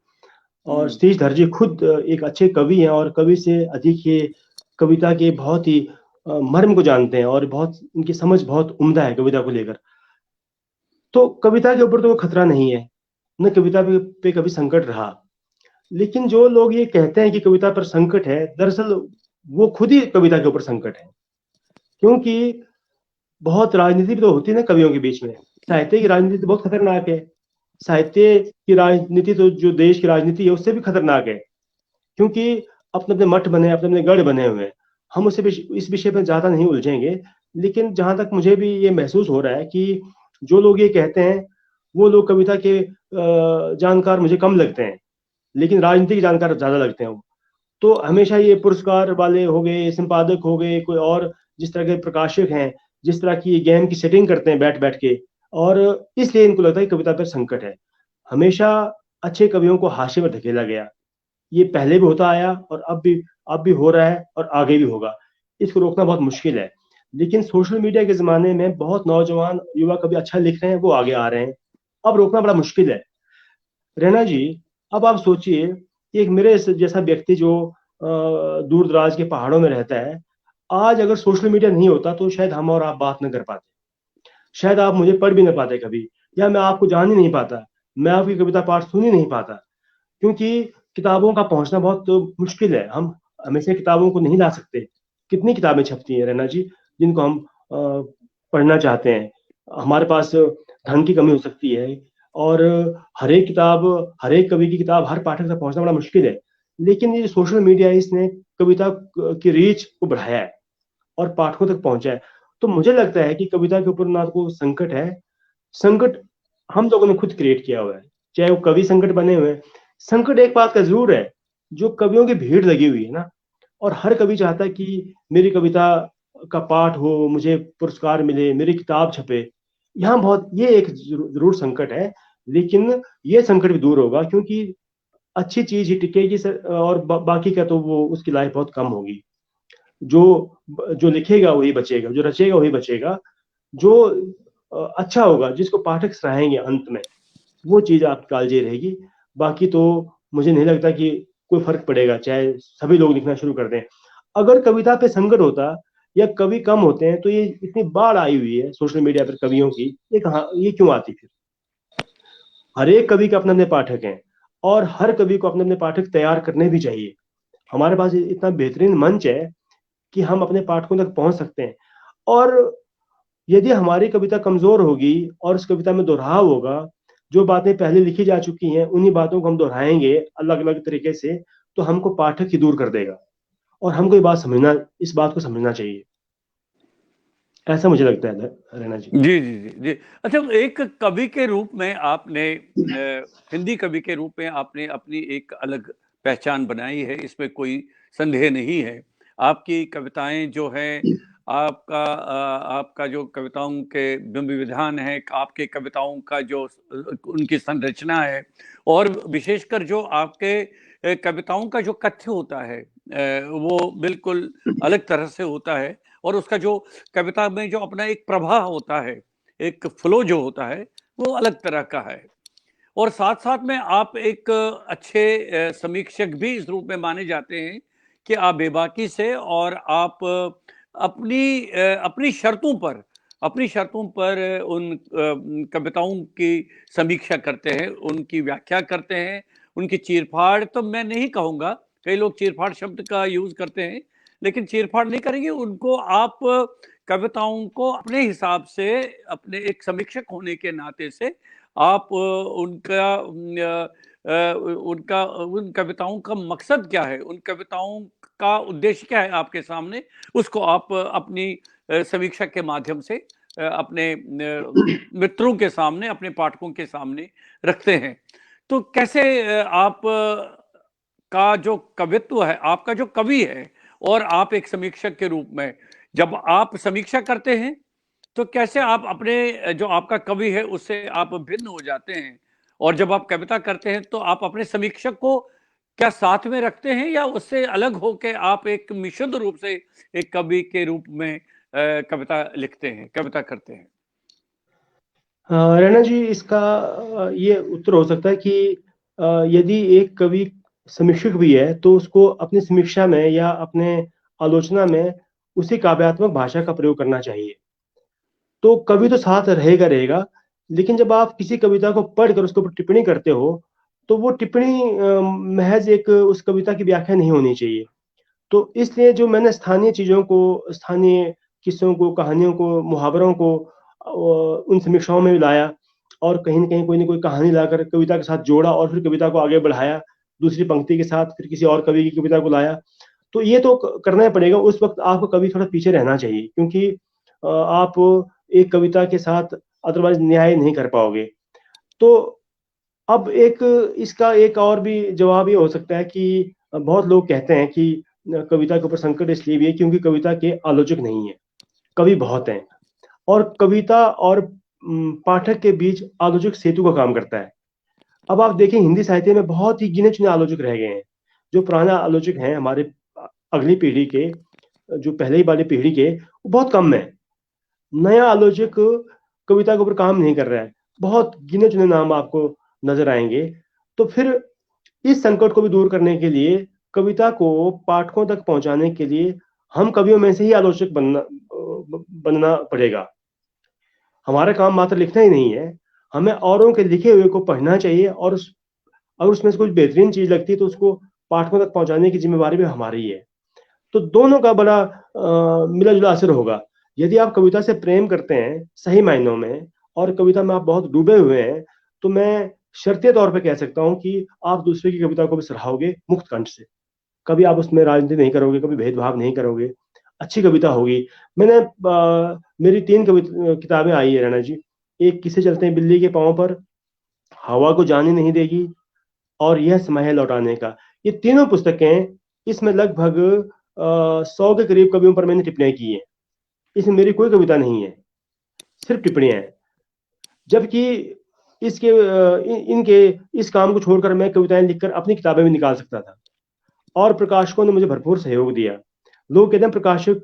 और हम्म। सतीश धरजी खुद एक अच्छे कवि हैं और कवि से अधिक ये कविता के बहुत ही मर्म को जानते हैं और बहुत इनकी समझ बहुत उम्दा है कविता को लेकर। तो कविता के ऊपर तो कोई खतरा नहीं है, न कविता पे कभी संकट रहा। लेकिन जो लोग ये कहते हैं कि कविता पर संकट है, दरअसल वो खुद ही कविता के ऊपर संकट है। क्योंकि बहुत राजनीति भी तो होती है ना कवियों के बीच में। साहित्य की राजनीति तो बहुत खतरनाक है। साहित्य की राजनीति तो जो देश की राजनीति है उससे भी खतरनाक है। क्योंकि अपने अपने मठ बने, अपने अपने गढ़ बने हुए हैं। हम इस विषय पर ज्यादा नहीं उलझेंगे। लेकिन जहां तक मुझे भी ये महसूस हो रहा है कि जो लोग ये कहते हैं वो लोग कविता के जानकार मुझे कम लगते हैं, लेकिन राजनीति के जानकार ज्यादा लगते हैं वो। तो हमेशा ये पुरस्कार वाले हो गए, संपादक हो गए, कोई और जिस तरह के प्रकाशक हैं, जिस तरह की गेम की सेटिंग करते हैं बैठ बैठ के, और इसलिए इनको लगता है कि कविता पर संकट है। हमेशा अच्छे कवियों को हाशिए में धकेला गया। ये पहले भी होता आया और अब भी हो रहा है और आगे भी होगा। इसको रोकना बहुत मुश्किल है। लेकिन सोशल मीडिया के ज़माने में बहुत नौजवान युवा कभी अच्छा लिख रहे हैं, वो आगे आ रहे हैं। अब रोकना बड़ा मुश्किल है। रैना जी, अब आप सोचिए कि एक मेरे जैसा व्यक्ति जो दूर-दराज के पहाड़ों में रहता है, आज अगर सोशल मीडिया नहीं होता तो शायद हम और आप बात ना कर पाते। शायद आप मुझे पढ़ भी ना पाते कभी, या मैं आपको जान ही नहीं पाता। मैं आपकी कविता पाठ सुन ही नहीं पाता। क्योंकि किताबों का पहुंचना बहुत मुश्किल है। हम हमेशा किताबों को नहीं ला सकते। कितनी किताबें छपती हैं रैना जी, जिनको हम पढ़ना चाहते हैं। हमारे पास धन की कमी हो सकती है और हर एक किताब, हर एक कवि की किताब हर पाठक तक पहुंचना बड़ा मुश्किल है। लेकिन ये सोशल मीडिया है, इसने कविता की रीच को बढ़ाया है और पाठकों तक पहुंचा है। तो मुझे लगता है कि कविता के ऊपर ना तो कोई संकट है, संकट हम लोगों ने खुद क्रिएट किया हुआ है। चाहे वो कवि संकट बने हुए हैं। संकट एक बात का जरूर है, जो कवियों की भीड़ लगी हुई है ना, और हर कवि चाहता है कि मेरी कविता का पाठ हो, मुझे पुरस्कार मिले, मेरी किताब छपे। यहाँ बहुत ये एक जरूर संकट है। लेकिन ये संकट भी दूर होगा, क्योंकि अच्छी चीज ही टिकेगी सर, और बाकी का तो वो उसकी लाइफ बहुत कम होगी। जो जो लिखेगा वही बचेगा, जो रचेगा वही बचेगा। जो अच्छा होगा, जिसको पाठक सराहेंगे अंत में, वो चीज आपकी कालजे रहेगी। बाकी तो मुझे नहीं लगता कि कोई फर्क पड़ेगा, चाहे सभी लोग लिखना शुरू कर दें। अगर कविता पे संकट होता या कवि कम होते हैं तो ये इतनी बाढ़ आई हुई है सोशल मीडिया पर कवियों की, ये कहाँ, ये क्यों आती फिर? हर एक कवि के अपने अपने पाठक हैं और हर कवि को अपने अपने पाठक तैयार करने भी चाहिए। हमारे पास इतना बेहतरीन मंच है कि हम अपने पाठकों तक पहुंच सकते हैं। और यदि हमारी कविता कमजोर होगी और उस कविता में दोहराव होगा, जो बातें पहले लिखी जा चुकी हैं उन्हीं बातों को हम दोहराएंगे अलग अलग तरीके से, तो हमको पाठक ही दूर कर देगा। और हमको ये बात समझना, इस बात को समझना चाहिए। ऐसा मुझे लगता है रैना जी। जी जी जी जी। अच्छा, एक कवि के रूप में आपने हिंदी कवि के रूप में आपने अपनी एक अलग पहचान बनाई है, इसमें कोई संदेह नहीं है। आपकी कविताएं जो हैं आपका जो कविताओं के बिंब विधान है, आपके कविताओं का जो उनकी संरचना है, और विशेषकर जो आपके कविताओं का जो कथ्य होता है वो बिल्कुल अलग तरह से होता है, और उसका जो कविता में जो अपना एक प्रवाह होता है, एक फ्लो जो होता है, वो अलग तरह का है। और साथ साथ में आप एक अच्छे समीक्षक भी इस रूप में माने जाते हैं कि आप बेबाकी से और आप अपनी शर्तों पर उन कविताओं की समीक्षा करते हैं, उनकी व्याख्या करते हैं, उनकी चीरफाड़ तो मैं नहीं कहूँगा, कई लोग चीरफाड़ शब्द का यूज करते हैं, लेकिन चीरफाड़ नहीं करेंगे उनको। आप कविताओं को अपने हिसाब से, अपने एक समीक्षक होने के नाते से आप उनका उन कविताओं का मकसद क्या है, उन कविताओं का उद्देश्य क्या है आपके सामने, उसको आप अपनी समीक्षा के माध्यम से अपने मित्रों के सामने, अपने पाठकों के सामने रखते हैं। तो कैसे आप का जो कवित्व है, आपका जो कवि है और आप एक समीक्षक के रूप में जब आप समीक्षा करते हैं, तो कैसे आप अपने जो आपका कवि है उससे आप भिन्न हो जाते हैं, और जब आप कविता करते हैं तो आप अपने समीक्षक को क्या साथ में रखते हैं, या उससे अलग होकर आप एक विशुद्ध रूप से एक कवि के रूप में कविता लिखते हैं, कविता करते हैं? रैना जी, इसका ये उत्तर हो सकता है कि यदि एक कवि समीक्षक भी है तो उसको अपनी समीक्षा में या अपने आलोचना में उसी काव्यात्मक भाषा का प्रयोग करना चाहिए। तो कवि तो साथ रहेगा रहेगा, लेकिन जब आप किसी कविता को पढ़कर उसके ऊपर टिप्पणी करते हो तो वो टिप्पणी महज एक उस कविता की व्याख्या नहीं होनी चाहिए। तो इसलिए जो मैंने स्थानीय चीजों को, स्थानीय किस्सों को, कहानियों को, मुहावरों को उन समीक्षाओं में लाया, और कहीं न कहीं कोई न कोई कहानी लाकर कविता के साथ जोड़ा और फिर कविता को आगे बढ़ाया, दूसरी पंक्ति के साथ फिर किसी और कवि की कविता को लाया। तो ये तो करना ही पड़ेगा। उस वक्त आपको कभी थोड़ा पीछे रहना चाहिए, क्योंकि आप एक कविता के साथ अदरवाइज न्याय नहीं कर पाओगे। तो अब एक इसका एक और भी जवाब ये हो सकता है कि बहुत लोग कहते हैं कि कविता के ऊपर संकट इसलिए भी है क्योंकि कविता के आलोचक नहीं है, कवि बहुत हैं, और कविता और पाठक के बीच आलोचक सेतु का काम करता है। अब आप देखें, हिंदी साहित्य में बहुत ही गिने चुने आलोचक रह गए हैं। जो पुराने आलोचक हैं हमारे अगली पीढ़ी के, जो पहले ही वाली पीढ़ी के, वो बहुत कम है। नया आलोचक कविता के ऊपर काम नहीं कर रहा है, बहुत गिने चुने नाम आपको नजर आएंगे। तो फिर इस संकट को भी दूर करने के लिए, कविता को पाठकों तक पहुंचाने के लिए हम कवियों में से ही आलोचक बनना पड़ेगा। हमारा काम मात्र लिखना ही नहीं है, हमें औरों के लिखे हुए को पढ़ना चाहिए, और अगर उसमें से कुछ बेहतरीन चीज लगती है तो उसको पाठकों तक पहुंचाने की जिम्मेवारी भी हमारी है। तो दोनों का बड़ा मिला जुला असर होगा। यदि आप कविता से प्रेम करते हैं सही मायनों में, और कविता में आप बहुत डूबे हुए हैं, तो मैं शर्तीय तौर पे कह सकता हूं कि आप दूसरे की कविता को भी सराहोगे मुक्त कंठ से। कभी आप उसमें राजनीति नहीं करोगे, कभी भेदभाव नहीं करोगे, अच्छी कविता होगी। मैंने मेरी 3 किताबें आई है रैना जी। एक किसे चलते हैं बिल्ली के पांव पर, हवा को जाने नहीं देगी, और यह समय है लौटाने का। ये तीनों पुस्तकें, इसमें लगभग 100 के करीब कवियों पर मैंने टिप्पणियां की हैं। इसमें मेरी कोई कविता नहीं है, सिर्फ टिप्पणियां हैं। जबकि इसके इनके इस काम को छोड़कर मैं कविताएं लिखकर अपनी किताबें भी निकाल सकता था, और प्रकाशकों ने मुझे भरपूर सहयोग दिया। लोग कहते हैं प्रकाशक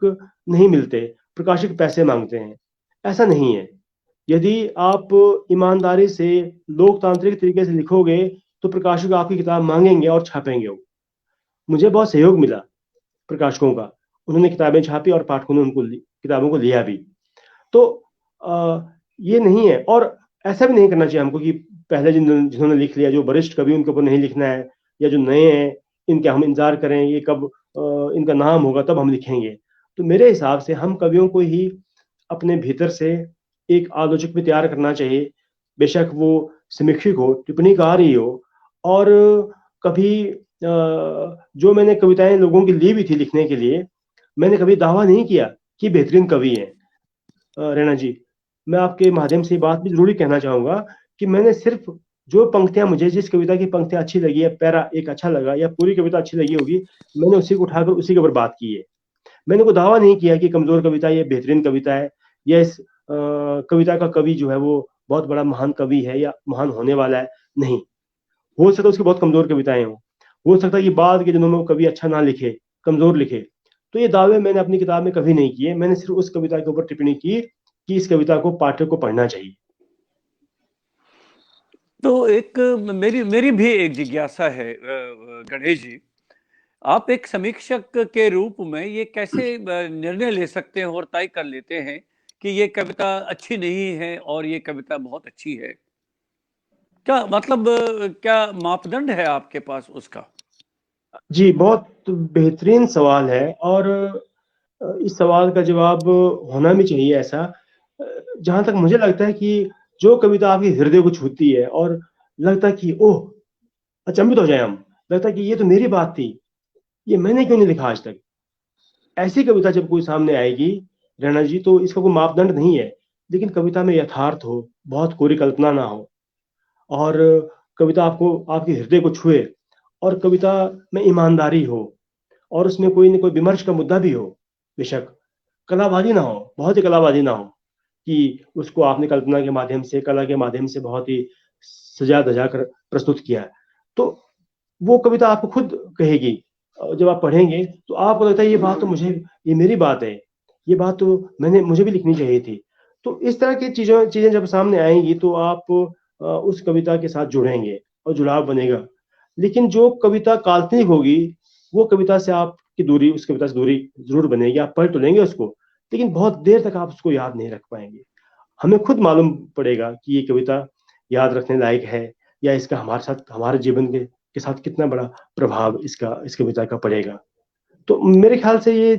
नहीं मिलते, प्रकाशक पैसे मांगते हैं। ऐसा नहीं है। यदि आप ईमानदारी से, लोकतांत्रिक तरीके से लिखोगे तो प्रकाशक आपकी किताब मांगेंगे और छापेंगे। वो मुझे बहुत सहयोग मिला प्रकाशकों का, उन्होंने किताबें छापी और पाठकों ने उनको किताबों को लिया भी। तो ये नहीं है, और ऐसा भी नहीं करना चाहिए हमको कि पहले जिन्होंने लिख लिया, जो वरिष्ठ कवि, उनके ऊपर नहीं लिखना है, या जो नए हैं इनके हम इंतजार करें ये कब इनका नाम होगा तब हम लिखेंगे। तो मेरे हिसाब से हम कवियों को ही अपने भीतर से एक आलोचक भी तैयार करना चाहिए, बेशक वो समीक्षक हो, टिप्पणीकार ही हो। और कभी जो मैंने कविताएं लोगों की ली भी थी लिखने के लिए, मैंने कभी दावा नहीं किया कि बेहतरीन कवि हैं। रैना जी, मैं आपके माध्यम से बात भी जरूरी कहना चाहूंगा कि मैंने सिर्फ जो पंक्तियां, मुझे जिस कविता की पंक्तियां अच्छी लगी है, पैरा एक अच्छा लगा या पूरी कविता अच्छी लगी होगी, मैंने उसी को उठाकर उसी के ऊपर बात की है। मैंने कोई दावा नहीं किया कि कमजोर कविता ये बेहतरीन कविता है, या इस कविता का कवि जो है वो बहुत बड़ा महान कवि है या महान होने वाला है। नहीं, हो सकता है उसकी बहुत कमजोर कविताएं हो सकता है कि बाद के दिनों में वो कवि अच्छा ना लिखे, कमजोर लिखे। तो ये दावे मैंने अपनी किताब में कभी नहीं किए। मैंने सिर्फ उस कविता के ऊपर टिप्पणी की कि इस कविता को पाठक को पढ़ना चाहिए। तो एक मेरी मेरी भी एक जिज्ञासा है गणेश जी, आप एक समीक्षक के रूप में ये कैसे निर्णय ले सकते हैं और तय कर लेते हैं कि ये कविता अच्छी नहीं है और ये कविता बहुत अच्छी है? क्या मतलब क्या मापदंड है आपके पास उसका? जी, बहुत बेहतरीन सवाल है, और इस सवाल का जवाब होना भी चाहिए ऐसा। जहां तक मुझे लगता है कि जो कविता आपके हृदय को छूती है और लगता है कि ओह, अचंभित हो जाए हम, लगता है कि ये तो मेरी बात थी, ये मैंने क्यों नहीं लिखा आज तक, ऐसी कविता जब कोई सामने आएगी रैना जी, तो इसका कोई मापदंड नहीं है। लेकिन कविता में यथार्थ हो, बहुत कोरी कल्पना ना हो, और कविता आपको आपके हृदय को छुए, और कविता में ईमानदारी हो, और उसमें कोई न कोई विमर्श का मुद्दा भी हो। बेशक कलाबाजी ना हो, बहुत ही कलाबाजी ना हो, कि उसको आपने कल्पना के माध्यम से, कला के माध्यम से बहुत ही सजा धजा कर प्रस्तुत किया है। तो वो कविता आपको खुद कहेगी, जब आप पढ़ेंगे तो आपको लगता है ये बात तो मुझे, ये मेरी बात है, ये बात तो मैंने, मुझे भी लिखनी चाहिए थी। तो इस तरह की चीजें जब सामने आएंगी तो आप उस कविता के साथ जुड़ेंगे और जुड़ाव बनेगा। लेकिन जो कविता काल्पनिक होगी, वो कविता से आपकी दूरी, उस कविता से दूरी जरूर बनेगी। आप पढ़ तो लेंगे उसको, लेकिन बहुत देर तक आप उसको याद नहीं रख पाएंगे। हमें खुद मालूम पड़ेगा कि ये कविता याद रखने लायक है, या इसका हमारे साथ, हमारे जीवन के साथ कितना बड़ा प्रभाव इसका, इस कविता का पड़ेगा। तो मेरे ख्याल से ये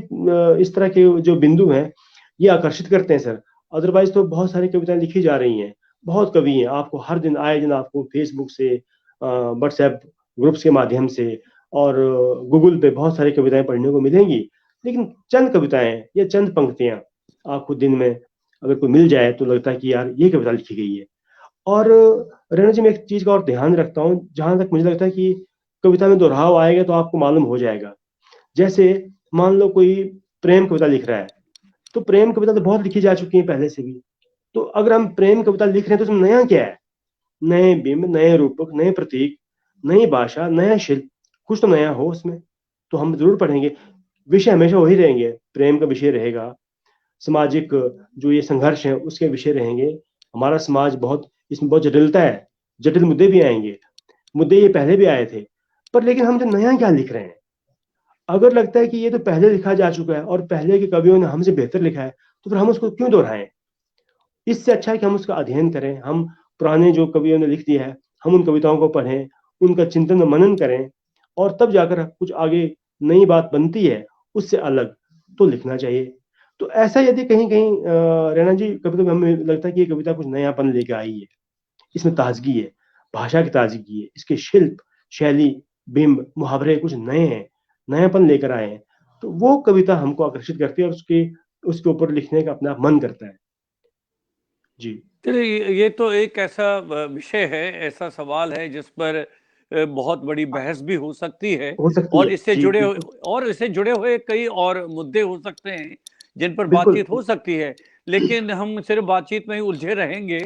इस तरह के जो बिंदु हैं ये आकर्षित करते हैं सर। अदरवाइज तो बहुत सारी कविताएं लिखी जा रही हैं, बहुत कवि हैं, आपको हर दिन आए दिन आपको फेसबुक से, व्हाट्सएप ग्रुप्स के माध्यम से, और गूगल पे बहुत सारी कविताएं पढ़ने को मिलेंगी। लेकिन चंद कविताएं या चंद पंक्तियां आपको दिन में अगर कोई मिल जाए तो लगता है कि यार ये कविता लिखी गई है। और रेणु जी, मैं एक चीज का और ध्यान रखता हूँ, जहां तक मुझे लगता है कि कविता में दोहराव आएगा तो आपको मालूम हो जाएगा। जैसे मान लो कोई प्रेम कविता लिख रहा है, तो प्रेम कविता तो बहुत लिखी जा चुकी है पहले से भी। तो अगर हम प्रेम कविता लिख रहे हैं तो उसमें नया क्या है? नए बिंब, नए रूपक, नए प्रतीक, नई भाषा, नया शिल्प, कुछ तो नया हो उसमें, तो हम जरूर पढ़ेंगे। विषय हमेशा वही रहेंगे, प्रेम का विषय रहेगा, सामाजिक जो ये संघर्ष है उसके विषय रहेंगे। हमारा समाज बहुत, इसमें बहुत जटिलता है, जटिल मुद्दे भी आएंगे, मुद्दे ये पहले भी आए थे। पर लेकिन हम जो नया क्या लिख रहे हैं, अगर लगता है कि ये तो पहले लिखा जा चुका है और पहले के कवियों ने हमसे बेहतर लिखा है, तो फिर हम उसको क्यों दोहराएं? इससे अच्छा है कि हम उसका अध्ययन करें, हम पुराने जो कवियों ने लिख दिया है, हम उन कविताओं को पढ़ें, उनका चिंतन और मनन करें, और तब जाकर कुछ आगे नई बात बनती है उससे अलग, तो लिखना चाहिए। तो ऐसा यदि कहीं कहीं रैना जी, कभी कभी हमें लगता है कि ये कविता कुछ नयापन लेके आई है, इसमें ताजगी है, भाषा की ताजगी है, इसके शिल्प, शैली, बिंब, मुहावरे कुछ नए हैं, नयापन लेकर आए हैं, तो वो कविता हमको आकर्षित करती है और उसके उसके ऊपर लिखने का अपना मन करता है। जी। चलिए ये तो एक ऐसा विषय है, ऐसा सवाल है जिस पर बहुत बड़ी बहस भी हो सकती है, हो सकती और है इससे जी, जुड़े बिल्कुल। और इससे जुड़े हुए कई और मुद्दे हो सकते हैं जिन पर बिल्कुल। बातचीत हो सकती है। लेकिन हम सिर्फ बातचीत में ही उलझे रहेंगे।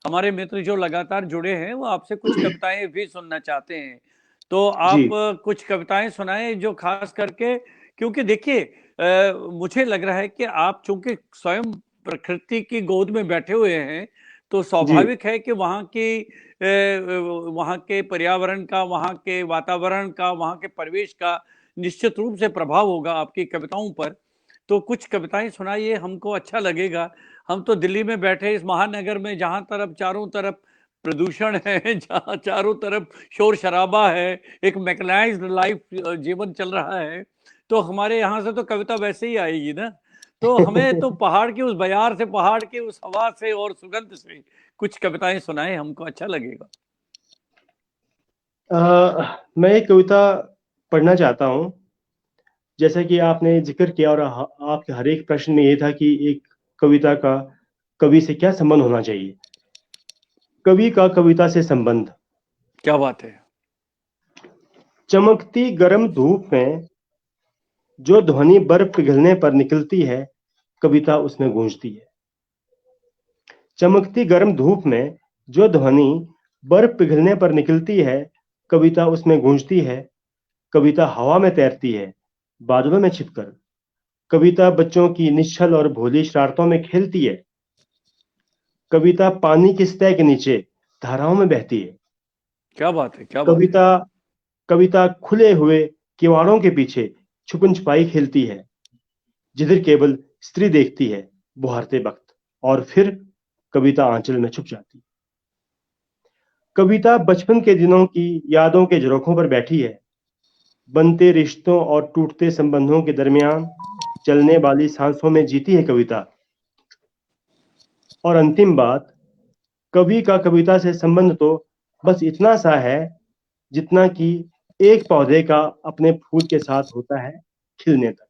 हमारे मित्र जो लगातार जुड़े हैं वो आपसे कुछ कविताएं भी सुनना चाहते हैं। तो जी। आप कुछ कविताएं सुनाएं जो खास करके, क्योंकि देखिए मुझे लग रहा है कि आप चूंकि स्वयं प्रकृति की गोद में बैठे हुए हैं, तो जी। स्वाभाविक है कि वहाँ के पर्यावरण का, वहाँ के वातावरण का, वहाँ के परिवेश का निश्चित रूप से प्रभाव होगा आपकी कविताओं पर। तो कुछ कविताएं सुनाइए, हमको अच्छा लगेगा। हम तो दिल्ली में बैठे इस महानगर में, जहाँ तरफ चारों तरफ प्रदूषण है, जहाँ चारों तरफ शोर शराबा है, एक मैकेनाइज्ड लाइफ जीवन चल रहा है, तो हमारे यहाँ से तो कविता वैसे ही आएगी ना। तो हमें तो पहाड़ की उस बयार से, पहाड़ की उस हवा से और सुगंध से कुछ कविताएं सुनाएं, हमको अच्छा लगेगा। मैं एक कविता पढ़ना चाहता हूँ। जैसा कि आपने जिक्र किया, और आपके हर एक प्रश्न में ये था कि एक कविता का कवि से क्या संबंध होना चाहिए। कवि का कविता से संबंध। क्या बात है। चमकती गर्म धूप में जो ध्वनि बर्फ पिघलने पर निकलती है, कविता उसमें गूंजती है। चमकती गर्म धूप में जो ध्वनि बर्फ पिघलने पर निकलती है, कविता उसमें गूंजती है। कविता हवा में तैरती है, बादलों में छिपकर। कविता बच्चों की निश्चल और भोली शरारतों में खेलती है। कविता पानी की सतह के नीचे धाराओं में बहती है। क्या बात है, क्या बात है। कविता कविता खुले हुए किवाड़ों के पीछे छुपन छुपाई खेलती है, जिधर केवल स्त्री देखती है बुहारते वक्त, और फिर कविता आंचल में छुप जाती। कविता बचपन के दिनों की यादों के झरोखों पर बैठी है, बनते रिश्तों और टूटते संबंधों के दरमियान चलने वाली सांसों में जीती है कविता। और अंतिम बात, कवि का कविता से संबंध तो बस इतना सा है जितना कि एक पौधे का अपने फूल के साथ होता है खिलने तक।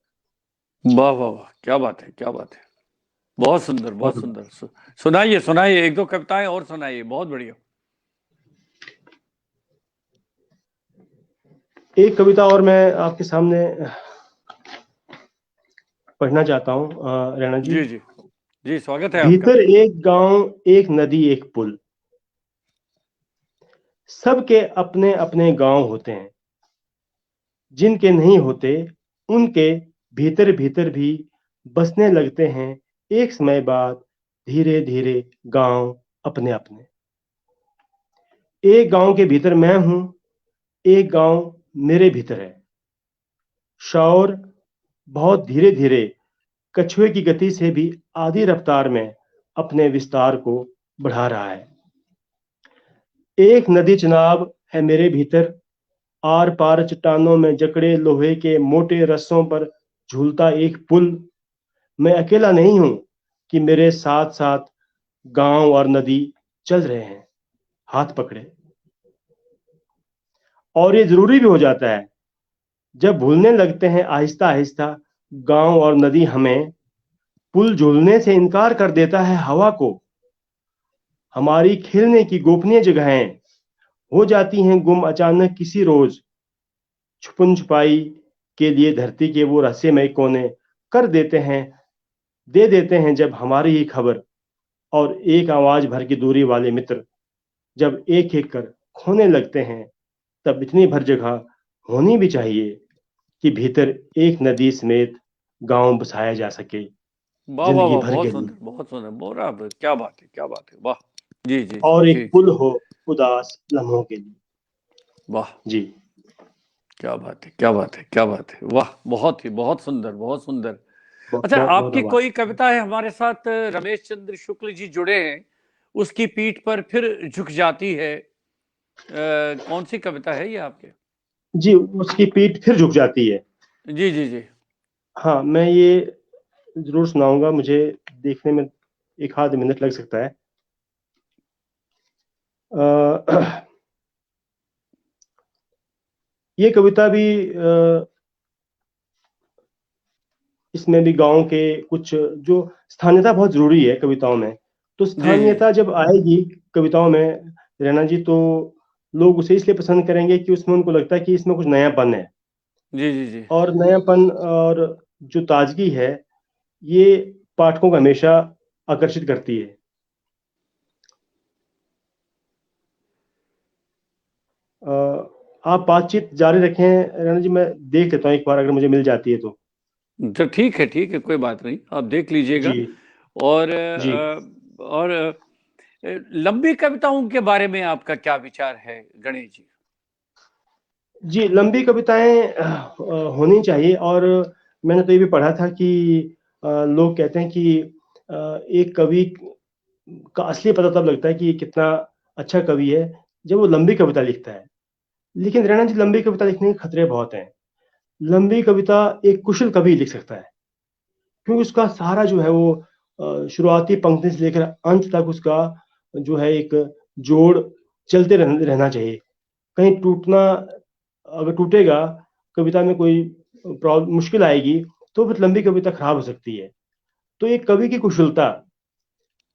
वाह वाह वाह, क्या बात है, क्या बात है। बहुत सुंदर, बहुत बहुत सुंदर। सुनाइए सुनाइए, एक दो कविताएं और सुनाइए, बहुत बढ़िया। एक कविता और मैं आपके सामने पढ़ना चाहता हूँ रैना जी। जी जी जी, स्वागत है आपका। भीतर एक गांव, एक नदी, एक पुल, सबके अपने अपने गांव होते हैं। जिनके नहीं होते, उनके भीतर भीतर भी बसने लगते हैं एक समय बाद धीरे धीरे गांव अपने अपने। एक गांव के भीतर मैं हूं, एक गांव मेरे भीतर है। शौर बहुत धीरे धीरे, कछुए की गति से भी आधी रफ्तार में अपने विस्तार को बढ़ा रहा है। एक नदी चनाब है मेरे भीतर, आर पार चट्टानों में जकड़े लोहे के मोटे रस्सों पर झूलता एक पुल। मैं अकेला नहीं हूं कि मेरे साथ साथ गांव और नदी चल रहे हैं हाथ पकड़े। और ये जरूरी भी हो जाता है जब भूलने लगते हैं आहिस्ता आहिस्ता गांव और नदी हमें। पुल झूलने से इनकार कर देता है हवा को। हमारी खेलने की गोपनीय जगहें हो जाती हैं गुम अचानक किसी रोज। छुपन छुपाई के लिए धरती के वो रहस्यमय कोने कर देते हैं, दे देते हैं जब हमारी ही खबर। और एक आवाज भर की दूरी वाले मित्र जब एक एक कर खोने लगते हैं, तब इतनी भर जगह होनी भी चाहिए कि भीतर एक नदी समेत गांव बसाया जा सके वाह वाह जिंदगी वाह, भर बहुत के लिए। सुंदर, बहुत सुंदर, बराबर, क्या बात है, क्या बात है, वाह। जी जी जी और जी एक जी, पुल हो उदास लम्हों के लिए। वाह, जी क्या बात है, क्या बात है, क्या बात है, वाह, बहुत ही, बहुत सुंदर, बहुत सुंदर। बहुत अच्छा, बहुत बहुत आपकी आभार। कोई कविता है, हमारे साथ रमेश चंद्र शुक्ल जी जुड़े हैं, उसकी पीठ पर फिर झुक जाती है, कौन सी कविता है ये आपके? जी, उसकी पीठ फिर झुक जाती है। जी जी जी हाँ, मैं ये जरूर सुनाऊंगा। मुझे देखने में एक आध मिनट लग सकता है। अ, ये कविता भी इसमें भी गांव के कुछ जो स्थानीयता बहुत जरूरी है कविताओं में। तो जी जी स्थानीयता जब आएगी कविताओं में रैना जी, तो लोग उसे इसलिए पसंद करेंगे कि उसमें उनको लगता है कि इसमें कुछ नयापन है। जी जी जी, और नयापन और जो ताजगी है, ये पाठकों को हमेशा आकर्षित करती है। अ, आप बातचीत जारी रखें रैना जी, मैं देख लेता हूँ एक बार अगर मुझे मिल जाती है तो। तो ठीक है, कोई बात नहीं, आप देख लीजिएगा। जी और जी लंबी कविताओं के बारे में आपका क्या विचार है गणेश जी? जी, लंबी कविताएं होनी चाहिए। और मैंने तो ये भी पढ़ा था कि लोग कहते हैं कि एक कवि का असली पता तब लगता है कि ये कितना अच्छा कवि है जब वो लंबी कविता लिखता है। लेकिन रैना जी, लंबी कविता लिखने के खतरे बहुत हैं। लंबी कविता एक कुशल कवि लिख सकता है, क्योंकि उसका सारा जो है वो शुरुआती पंक्ति से लेकर अंत तक उसका जो है एक जोड़ चलते रहना चाहिए। कहीं टूटना, अगर टूटेगा, कविता में कोई प्रॉब्लम मुश्किल आएगी, तो फिर लंबी कविता खराब हो सकती है। तो एक कवि की कुशलता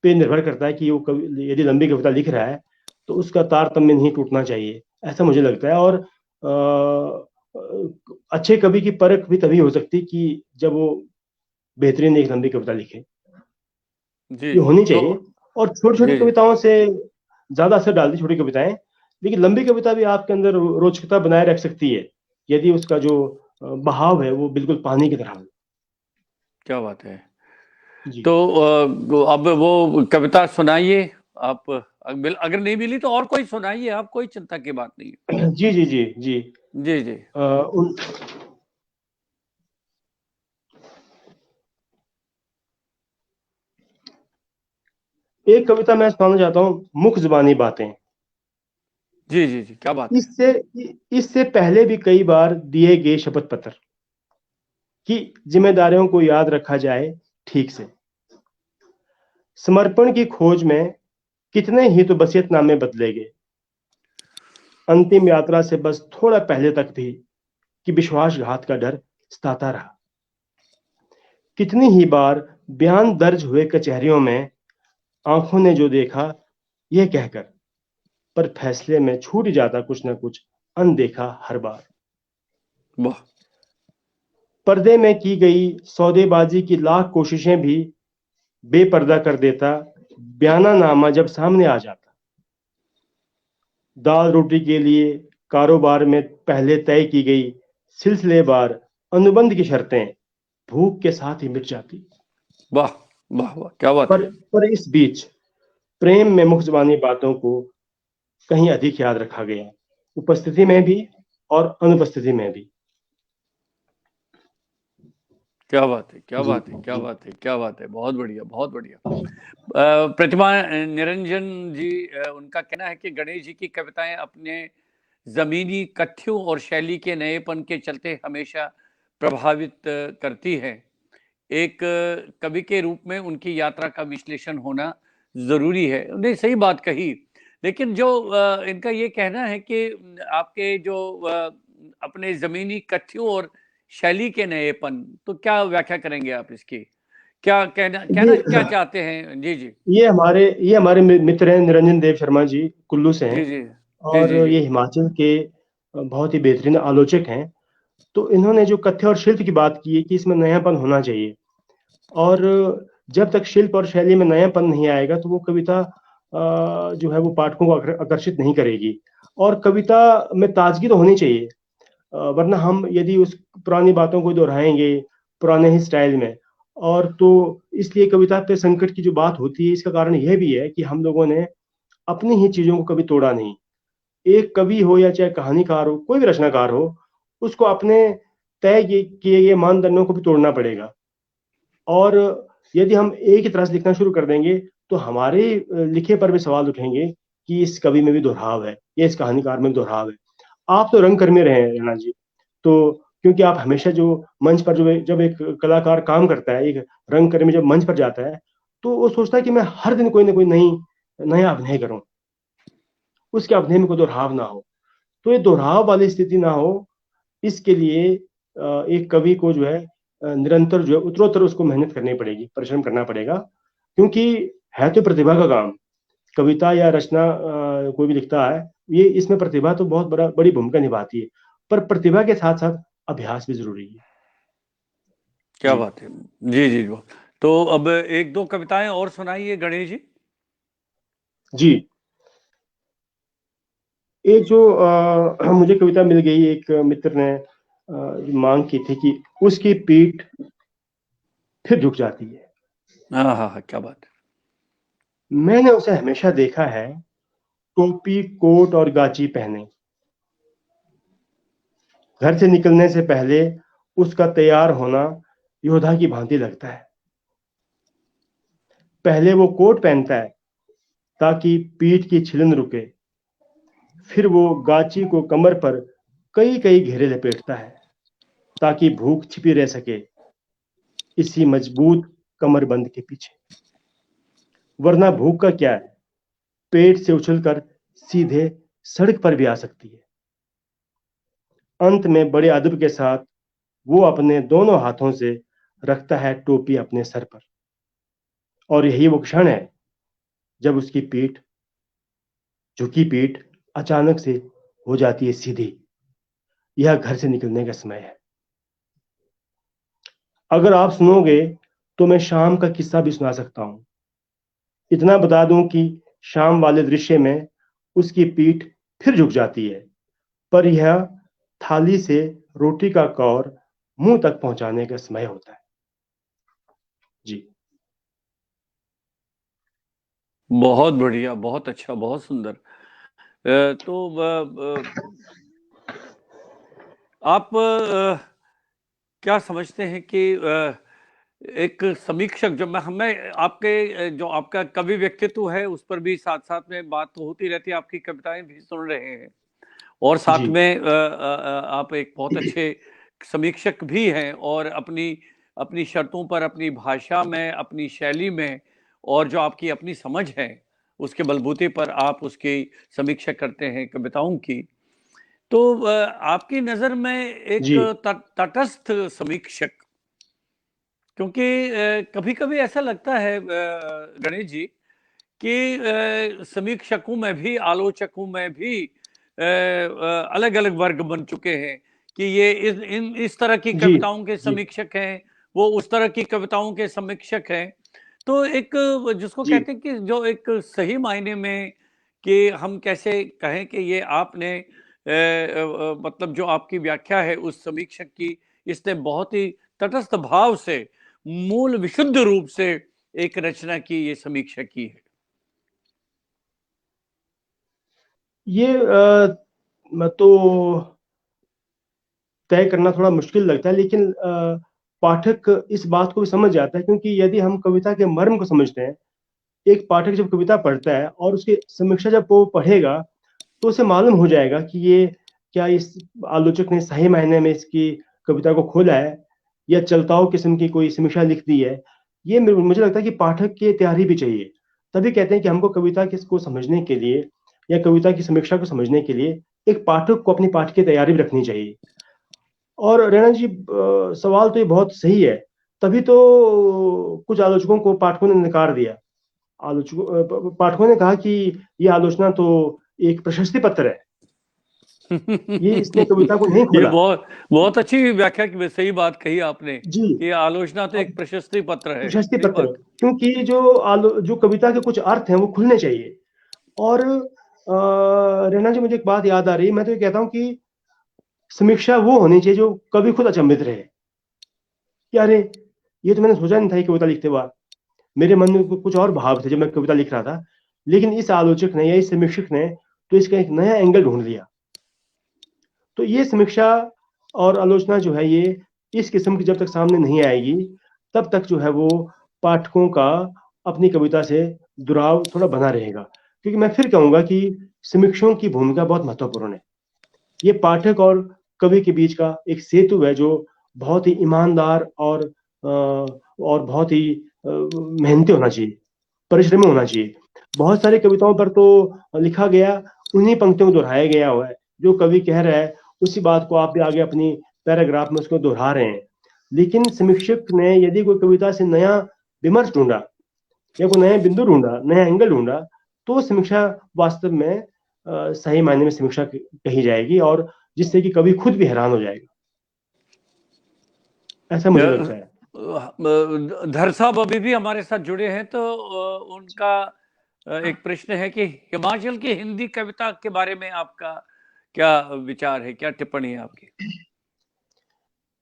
पे निर्भर करता है कि वो कवि यदि लंबी कविता लिख रहा है तो उसका तारतम्य नहीं टूटना चाहिए, ऐसा मुझे लगता है। और अच्छे कवि की परख भी तभी हो सकती कि जब वो बेहतरीन एक लंबी कविता लिखे, जी ये जी होनी तो चाहिए। और छोटी छोटी जी जी कविताओं से ज्यादा असर डालती छोटी कविताएं, लेकिन लंबी कविता भी आपके अंदर रोचकता बनाए रख सकती है यदि उसका जो बहाव है वो बिल्कुल पानी की तरह हो। क्या बात है। जी तो अब वो कविता सुनाइए आप। अगर नहीं मिली तो और कोई सुनाइए, आप, कोई चिंता की बात नहीं है। जी जी जी जी। जी जी अ, उन एक कविता मैं सुनाना चाहता हूँ, मुख जुबानी बातें। जी जी जी क्या बात है। इससे इससे पहले भी कई बार दिए गए शपथ पत्र कि जिम्मेदारियों को याद रखा जाए ठीक से। समर्पण की खोज में कितने ही तो वसीयतनामे बदले गए, अंतिम यात्रा से बस थोड़ा पहले तक भी कि विश्वासघात का डर सताता रहा। कितनी ही बार बयान दर्ज हुए कचहरियों में, आंखों ने जो देखा यह कहकर, पर फैसले में छूट जाता कुछ न कुछ अनदेखा हर बार। वाह। पर्दे में की गई सौदेबाजी की लाख कोशिशें भी बेपर्दा कर देता बयानानामा जब सामने आ जाता। दाल रोटी के लिए कारोबार में पहले तय की गई सिलसिलेवार अनुबंध की शर्तें भूख के साथ ही मिट जाती। वाह वाह वाह क्या बात पर है। पर इस बीच प्रेम में मुख जुबानी बातों को कहीं अधिक याद रखा गया, उपस्थिति में भी और अनुपस्थिति में भी। क्या बात है, क्या जी बात है, क्या जी बात है, क्या बात है। बहुत बढ़िया, बहुत बढ़िया। प्रतिमा निरंजन जी, उनका कहना है कि गणेश जी की कविताएं अपने जमीनी कथ्यों और शैली के नएपन के चलते हमेशा प्रभावित करती है। एक कवि के रूप में उनकी यात्रा का विश्लेषण होना जरूरी है। उन्हें सही बात कही। लेकिन जो इनका ये कहना है कि आपके जो अपने जमीनी कथ्यों और शैली के नएपन, तो क्या व्याख्या करेंगे आप इसकी? क्या कहना कहना ये क्या चाहते हैं? जी जी ये हमारे मित्र हैं निरंजन देव शर्मा जी, कुल्लू से जी हैं। जी जी और जी जी ये हिमाचल के बहुत ही बेहतरीन आलोचक हैं। तो इन्होंने जो कथ्य और शिल्प की बात की है कि इसमें नयापन होना चाहिए, और जब तक शिल्प और शैली में नयापन नहीं आएगा तो वो कविता जो है वो पाठकों को आकर्षित नहीं करेगी। और कविता में ताजगी तो होनी चाहिए, वरना हम यदि उस पुरानी बातों को दोहराएंगे पुराने ही स्टाइल में, और तो इसलिए कविता पे संकट की जो बात होती है इसका कारण यह भी है कि हम लोगों ने अपनी ही चीजों को कभी तोड़ा नहीं। एक कवि हो या चाहे कहानीकार हो, कोई भी रचनाकार हो, उसको अपने तय किए गए मानदंडों को भी तोड़ना पड़ेगा। और यदि हम एक ही तरह से लिखना शुरू कर देंगे तो हमारे लिखे पर भी सवाल उठेंगे कि इस कवि में भी दोहराव है या इस कहानीकार में भी दोहराव है। आप तो रंगकर्मी रहे हैं राणा जी, तो क्योंकि आप हमेशा जो मंच पर जब एक कलाकार काम करता है, एक रंगकर्मी जब मंच पर जाता है, तो वो सोचता है कि मैं हर दिन कोई ना कोई नया अभिनय करूं, उसके अभिनय में कोई दोहराव ना हो। तो ये दोहराव वाली स्थिति ना हो, इसके लिए एक कवि को जो है निरंतर जो है उत्तरोत्तर उसको मेहनत करनी पड़ेगी, परिश्रम करना पड़ेगा। क्योंकि है तो प्रतिभा का काम, कविता या रचना कोई भी लिखता है, ये इसमें प्रतिभा तो बहुत बड़ी भूमिका निभाती है, पर प्रतिभा के साथ साथ अभ्यास भी जरूरी है। क्या जी बात है। जी जी जी। तो अब एक दो कविताएं और सुनाइए गणेश जी। जी। एक जो मुझे कविता मिल गई, एक मित्र ने मांग की थी कि उसकी पीठ फिर झुक जाती है। हाँ हाँ हाँ क्या बात मैंने उसे हमेशा देखा है टोपी कोट और गाची पहने, घर से निकलने से पहले उसका तैयार होना योद्धा की भांति लगता है। पहले वो कोट पहनता है ताकि पीठ की छिलन रुके, फिर वो गाची को कमर पर कई कई घेरे लपेटता है ताकि भूख छिपी रह सके इसी मजबूत कमरबंद के पीछे। वरना भूख का क्या है, पेट से उछलकर सीधे सड़क पर भी आ सकती है। अंत में बड़े अदब के साथ वो अपने दोनों हाथों से रखता है टोपी अपने सर पर, और यही वो क्षण है जब उसकी झुकी पीठ अचानक से हो जाती है सीधी, यह घर से निकलने का समय है। अगर आप सुनोगे तो मैं शाम का किस्सा भी सुना सकता हूं। इतना बता दूं कि शाम वाले दृश्य में उसकी पीठ फिर झुक जाती है, पर यह थाली से रोटी का कौर मुंह तक पहुंचाने का समय होता है। जी। बहुत बढ़िया, बहुत अच्छा, बहुत सुंदर। तो आप क्या समझते हैं कि एक समीक्षक, जब मैं आपके जो आपका कवि व्यक्तित्व है उस पर भी साथ साथ में बात तो होती रहती है, आपकी कविताएं भी सुन रहे हैं, और साथ जी। में आप एक बहुत अच्छे समीक्षक भी हैं, और अपनी अपनी शर्तों पर, अपनी भाषा में, अपनी शैली में, और जो आपकी अपनी समझ है उसके बलबूते पर आप उसकी समीक्षा करते हैं कविताओं की। तो आपकी नज़र में एक जी। तटस्थ समीक्षक, क्योंकि कभी-कभी ऐसा लगता है गणेश जी कि समीक्षकों में भी, आलोचकों में भी अलग-अलग वर्ग बन चुके हैं कि ये इस तरह की जी। कविताओं के जी। समीक्षक हैं, वो उस तरह की कविताओं के समीक्षक हैं। तो एक जिसको जी। कहते हैं कि जो एक सही मायने में कि हम कैसे कहें कि ये आपने मतलब जो आपकी व्याख्या है उस समीक्षक की, इसने बहुत ही तटस्थ भाव से, मूल विशुद्ध रूप से एक रचना की ये समीक्षा की है। ये तो तय करना थोड़ा मुश्किल लगता है, लेकिन पाठक इस बात को भी समझ जाता है, क्योंकि यदि हम कविता के मर्म को समझते हैं, एक पाठक जब कविता पढ़ता है और उसकी समीक्षा जब वो पढ़ेगा, तो उसे मालूम हो जाएगा कि ये क्या इस आलोचक ने सही मायने में इसकी कविता को खोला है या चलताऊ किस्म की कोई समीक्षा लिख दी है। ये मुझे लगता है कि पाठक की तैयारी भी चाहिए। तभी कहते हैं कि हमको कविता को समझने के लिए या कविता की समीक्षा को समझने के लिए एक पाठक को अपनी पाठ की तैयारी भी रखनी चाहिए। और रैना जी, सवाल तो ये बहुत सही है। तभी तो कुछ आलोचकों को पाठकों ने नकार दिया। पाठकों ने कहा कि ये आलोचना तो एक प्रशस्ति पत्र है, ये इसने कविता को नहीं ये खोला। बहुत बहुत अच्छी व्याख्या की, सही बात कही आपने जी। कि आलोचना तो एक अब प्रशस्ति पत्र है। प्रशस्ति सही पत्र, बात। क्योंकि जो कविता के कुछ अर्थ हैं वो खुलने चाहिए। और रैना जी, मुझे एक बात याद आ रही है। मैं तो ये कहता हूँ कि समीक्षा वो होनी चाहिए जो कभी खुद अचंभित रहे कि अरे, ये तो मैंने सोचा नहीं था ये कविता लिखते वक्त। मेरे मन में कुछ और भाव थे जब मैं कविता लिख रहा था, लेकिन इस आलोचक ने या इस समीक्षक ने तो इसका एक नया एंगल ढूंढ लिया। तो ये समीक्षा और आलोचना जो है, ये इस किस्म की जब तक सामने नहीं आएगी, तब तक जो है वो पाठकों का अपनी कविता से दुराव थोड़ा बना रहेगा। क्योंकि मैं फिर कहूंगा कि समीक्षकों की भूमिका बहुत महत्वपूर्ण है। ये पाठक और कवि के बीच का एक सेतु है जो बहुत ही ईमानदार और बहुत ही मेहनती होना चाहिए, परिश्रमी होना चाहिए। बहुत सारी कविताओं पर तो लिखा गया, उन्हीं पंक्तियों को दोहराया गया हुआ है। जो कवि कह रहा है उसी बात को आप भी आगे अपनी पैराग्राफ में उसको दोहरा रहे हैं। लेकिन समीक्षक ने यदि कोई कविता से नया विमर्श ढूंढा या कोई नया बिंदु ढूंढा, नया एंगल ढूंढा, तो समीक्षा वास्तव में सही मायने में समीक्षा कही जाएगी, और जिससे कि कवि खुद भी हैरान हो जाएगा। ऐसा मुझे लगता है। धर साहब अभी भी हमारे साथ जुड़े हैं, तो उनका एक प्रश्न है कि हिमाचल की हिंदी कविता के बारे में आपका क्या विचार है, क्या टिप्पणी है आपकी?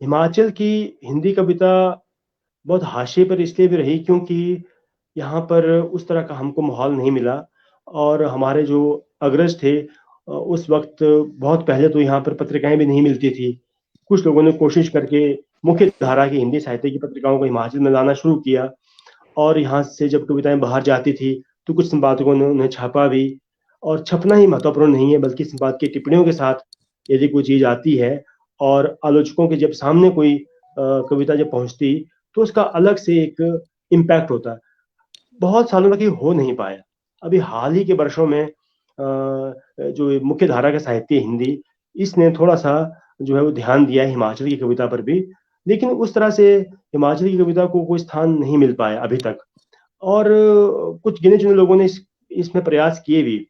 हिमाचल की हिंदी कविता बहुत हाशिए पर इसलिए भी रही क्योंकि यहाँ पर उस तरह का हमको माहौल नहीं मिला। और हमारे जो अग्रज थे, उस वक्त बहुत पहले तो यहाँ पर पत्रिकाएं भी नहीं मिलती थी। कुछ लोगों ने कोशिश करके मुख्य धारा की हिंदी साहित्य की पत्रिकाओं को हिमाचल में लाना शुरू किया, और यहाँ से जब कविताएं बाहर जाती थी तो कुछ संपादकों ने उन्हें छापा भी। और छपना ही महत्वपूर्ण नहीं है, बल्कि संपादक की टिप्पणियों के साथ यदि कोई चीज आती है और आलोचकों के जब सामने कोई कविता जब पहुंचती, तो उसका अलग से एक इम्पैक्ट होता है। बहुत सालों तक ये हो नहीं पाया। अभी हाल ही के वर्षों में जो मुख्य धारा का साहित्य हिंदी, इसने थोड़ा सा जो है वो ध्यान दिया है हिमाचल की कविता पर भी। लेकिन उस तरह से हिमाचल की कविता को कोई स्थान नहीं मिल पाया अभी तक। और कुछ गिने चुने लोगों ने इसमें प्रयास किए भी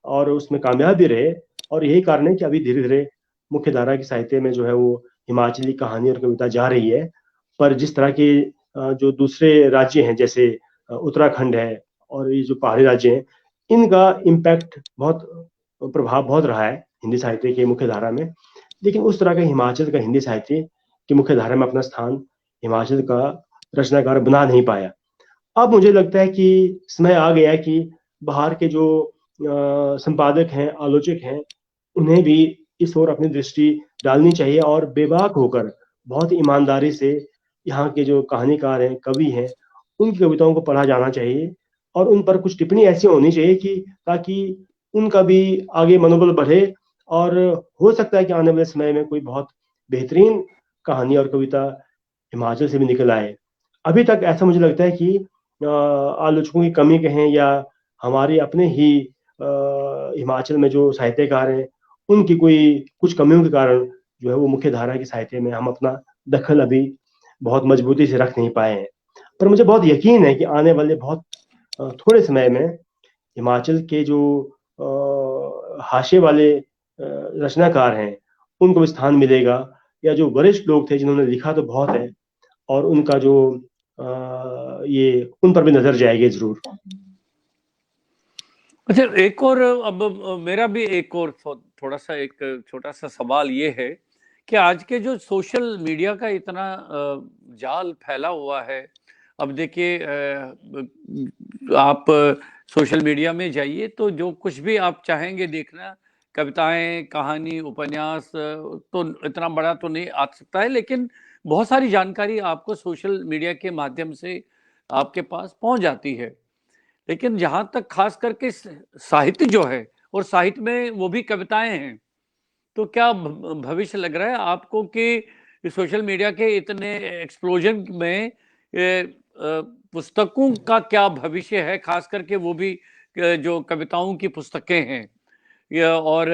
और उसमें कामयाब भी रहे। और यही कारण है कि अभी धीरे धीरे मुख्य धारा की साहित्य में जो है वो हिमाचली कहानी और कविता जा रही है। पर जिस तरह के जो दूसरे राज्य हैं, जैसे उत्तराखंड है और ये जो पहाड़ी राज्य हैं, इनका इम्पैक्ट बहुत, प्रभाव बहुत रहा है हिंदी साहित्य की मुख्य धारा में। लेकिन उस तरह का हिमाचल का हिंदी साहित्य की मुख्य धारा में अपना स्थान हिमाचल का रचनाकार बना नहीं पाया। अब मुझे लगता है कि समय आ गया है कि बाहर के जो संपादक हैं, आलोचक हैं, उन्हें भी इस ओर अपनी दृष्टि डालनी चाहिए और बेबाक होकर बहुत ईमानदारी से यहाँ के जो कहानीकार हैं, कवि हैं, उनकी कविताओं को पढ़ा जाना चाहिए और उन पर कुछ टिप्पणी ऐसी होनी चाहिए कि ताकि उनका भी आगे मनोबल बढ़े और हो सकता है कि आने वाले समय में कोई बहुत बेहतरीन कहानी और कविता हिमाचल से भी निकल आए। अभी तक ऐसा मुझे लगता है कि आलोचकों की कमी कहें या हमारे अपने ही हिमाचल में जो साहित्यकार हैं, उनकी कोई कुछ कमियों के कारण जो है वो मुख्य धारा की साहित्य में हम अपना दखल अभी बहुत मजबूती से रख नहीं पाए हैं। पर मुझे बहुत यकीन है कि आने वाले बहुत थोड़े समय में हिमाचल के जो हाशिए वाले रचनाकार हैं, उनको भी स्थान मिलेगा, या जो वरिष्ठ लोग थे जिन्होंने लिखा तो बहुत है और उनका जो ये उन पर भी नजर जाएगी जरूर। अच्छा, एक और अब मेरा भी एक और थोड़ा सा एक छोटा सा सवाल ये है कि आज के जो सोशल मीडिया का इतना जाल फैला हुआ है, अब देखिए आप सोशल मीडिया में जाइए तो जो कुछ भी आप चाहेंगे देखना, कविताएं, कहानी, उपन्यास, तो इतना बड़ा तो नहीं आ सकता है, लेकिन बहुत सारी जानकारी आपको सोशल मीडिया के माध्यम से आपके पास पहुंच जाती है। लेकिन जहाँ तक खास करके साहित्य जो है, और साहित्य में वो भी कविताएं हैं, तो क्या भविष्य लग रहा है आपको कि सोशल मीडिया के इतने एक्सप्लोजन में पुस्तकों का क्या भविष्य है, खास करके वो भी जो कविताओं की पुस्तकें हैं? और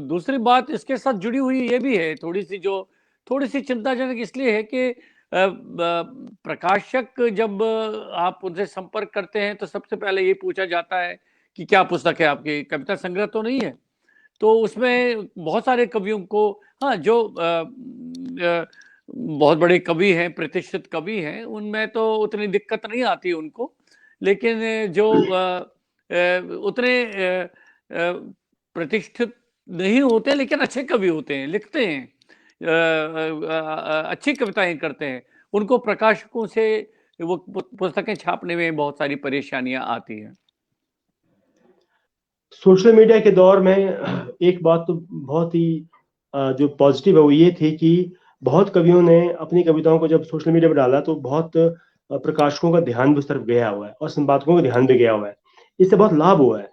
दूसरी बात इसके साथ जुड़ी हुई ये भी है, थोड़ी सी चिंताजनक इसलिए है कि प्रकाशक जब आप उनसे संपर्क करते हैं तो सबसे पहले ये पूछा जाता है कि क्या पुस्तक है आपकी, कविता संग्रह तो नहीं है? तो उसमें बहुत सारे कवियों को, हाँ, जो बहुत बड़े कवि हैं, प्रतिष्ठित कवि हैं, उनमें तो उतनी दिक्कत नहीं आती उनको, लेकिन जो उतने प्रतिष्ठित नहीं होते लेकिन अच्छे कवि होते हैं, लिखते हैं, अच्छी कविताएं करते हैं, उनको प्रकाशकों से वो पुस्तकें छापने में बहुत सारी परेशानियां आती हैं। सोशल मीडिया के दौर में एक बात तो बहुत ही जो पॉजिटिव है वो ये थी कि बहुत कवियों ने अपनी कविताओं को जब सोशल मीडिया पर डाला तो बहुत प्रकाशकों का ध्यान भी उस तरफ गया हुआ है और संपादकों का ध्यान भी गया हुआ है। इससे बहुत लाभ हुआ है।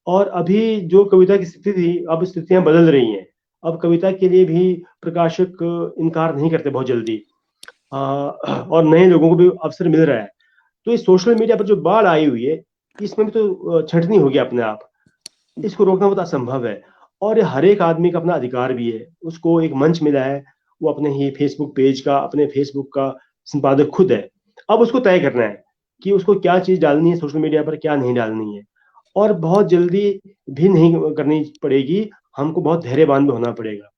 और अभी जो कविता की स्थिति थी, अब स्थितियां बदल रही हैं। अब कविता के लिए भी प्रकाशक इनकार नहीं करते बहुत जल्दी, और नए लोगों को भी अवसर मिल रहा है। तो इस सोशल मीडिया पर जो बाढ़ आई हुई है, इसमें भी तो छंटनी होगी अपने आप। इसको रोकना बहुत असंभव है और ये हर एक आदमी का अपना अधिकार भी है। उसको एक मंच मिला है, वो अपने ही फेसबुक पेज का, अपने फेसबुक का संपादक खुद है। अब उसको तय करना है कि उसको क्या चीज डालनी है सोशल मीडिया पर, क्या नहीं डालनी है। और बहुत जल्दी भी नहीं करनी पड़ेगी, हमको बहुत धैर्यवान भी होना पड़ेगा।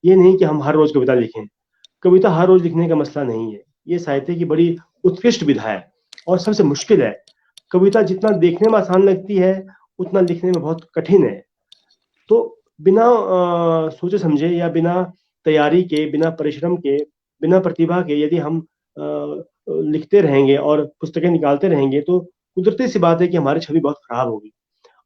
ये नहीं कि हम हर रोज कविता लिखें। कविता हर रोज लिखने का मसला नहीं है। ये साहित्य की बड़ी उत्कृष्ट विधा है और सबसे मुश्किल है। कविता जितना देखने में आसान लगती है, उतना लिखने में बहुत कठिन है। तो बिना सोचे समझे या बिना तैयारी के, बिना परिश्रम के, बिना प्रतिभा के यदि हम लिखते रहेंगे और पुस्तकें निकालते रहेंगे तो कुदरती सी बात है कि हमारी छवि बहुत खराब होगी।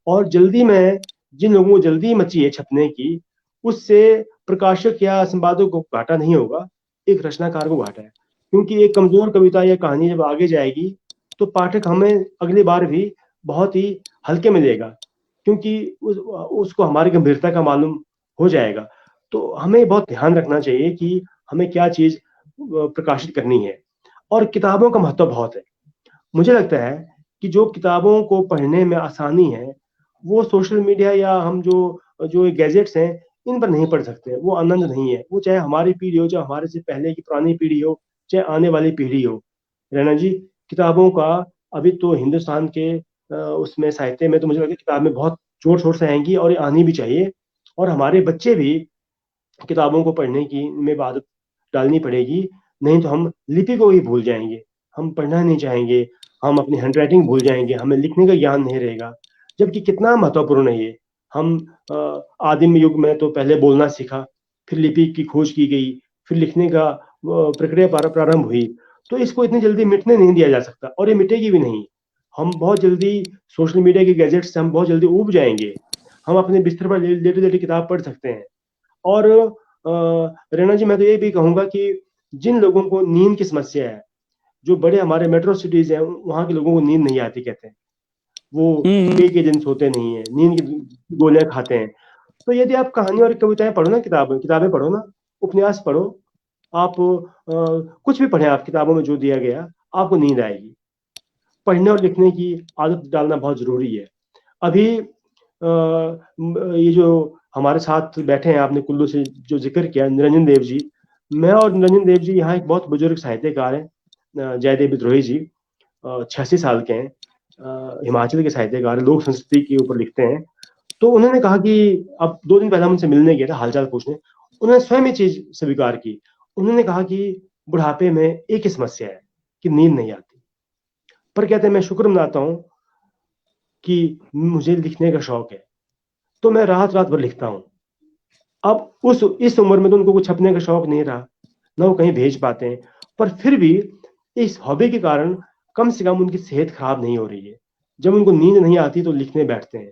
और जल्दी में जिन लोगों को जल्दी मची है छपने की, उससे प्रकाशक या संपादक को घाटा नहीं होगा, एक रचनाकार को घाटा है। क्योंकि एक कमजोर कविता या कहानी जब आगे जाएगी तो पाठक हमें अगली बार भी बहुत ही हल्के में लेगा, क्योंकि उसको हमारी गंभीरता का मालूम हो जाएगा। तो हमें बहुत ध्यान रखना चाहिए कि हमें क्या चीज प्रकाशित करनी है। और किताबों का महत्व बहुत है। मुझे लगता है कि जो किताबों को पढ़ने में आसानी है, वो सोशल मीडिया या हम जो जो गैजेट्स हैं, इन पर नहीं पढ़ सकते। वो आनंद नहीं है। वो चाहे हमारी पीढ़ी हो, चाहे हमारे से पहले की पुरानी पीढ़ी हो, चाहे आने वाली पीढ़ी हो। रैना जी, किताबों का अभी तो हिंदुस्तान के उसमें साहित्य में तो मुझे लगता है किताब में बहुत जोर शोर से आएंगी और ये आनी भी चाहिए। और हमारे बच्चे भी किताबों को पढ़ने की में आदत डालनी पड़ेगी, नहीं तो हम लिपि को ही भूल जाएंगे, हम पढ़ना नहीं चाहेंगे, हम अपनी हैंडराइटिंग भूल जाएंगे, हमें लिखने का ज्ञान नहीं रहेगा। जबकि कितना महत्वपूर्ण है ये। हम आदिम युग में तो पहले बोलना सीखा, फिर लिपि की खोज की गई, फिर लिखने का प्रक्रिया प्रारंभ हुई। तो इसको इतनी जल्दी मिटने नहीं दिया जा सकता, और ये मिटेगी भी नहीं। हम बहुत जल्दी सोशल मीडिया के गैजेट्स से हम बहुत जल्दी ऊब जाएंगे। हम अपने बिस्तर पर लेटे लेटे किताब पढ़ सकते हैं। और रेणा जी, मैं तो ये भी कहूंगा कि जिन लोगों को नींद की समस्या है, जो बड़े हमारे मेट्रो सिटीज हैं, वहां के लोगों को नींद नहीं आती कहते हैं, वो कई कई दिन सोते नहीं है, नींद की गोलियां खाते हैं। तो यदि आप कहानी और कविताएं पढ़ो ना, किताबें पढ़ो ना, उपन्यास पढ़ो, आप कुछ भी पढ़ें, आप किताबों में जो दिया गया, आपको नींद आएगी। पढ़ने और लिखने की आदत डालना बहुत जरूरी है। अभी ये जो हमारे साथ बैठे हैं, आपने कुल्लू से जो जिक्र किया, निरंजन देव जी, मैं और निरंजन देव जी यहाँ एक बहुत बुजुर्ग साहित्यकार हैं, जयदेव विद्रोही जी, 86 साल के हैं, हिमाचल के साहित्यकार, लोक संस्कृति के ऊपर लिखते हैं। तो उन्होंने कहा कि, अब 2 दिन पहले उनसे मिलने गया था हालचाल पूछने, उन्होंने स्वयं ये चीज स्वीकार की। उन्होंने कहा कि बुढ़ापे में एक ही समस्या है कि नींद नहीं आती, पर कहते हैं मैं शुक्र मनाता हूँ कि मुझे लिखने का शौक है, तो मैं रात रात भर लिखता हूँ। अब उस इस उम्र में तो उनको कुछ छपने का शौक नहीं रहा, ना वो कहीं भेज पाते हैं, पर फिर भी इस हॉबी के कारण कम से कम उनकी सेहत खराब नहीं हो रही है। जब उनको नींद नहीं आती तो लिखने बैठते हैं,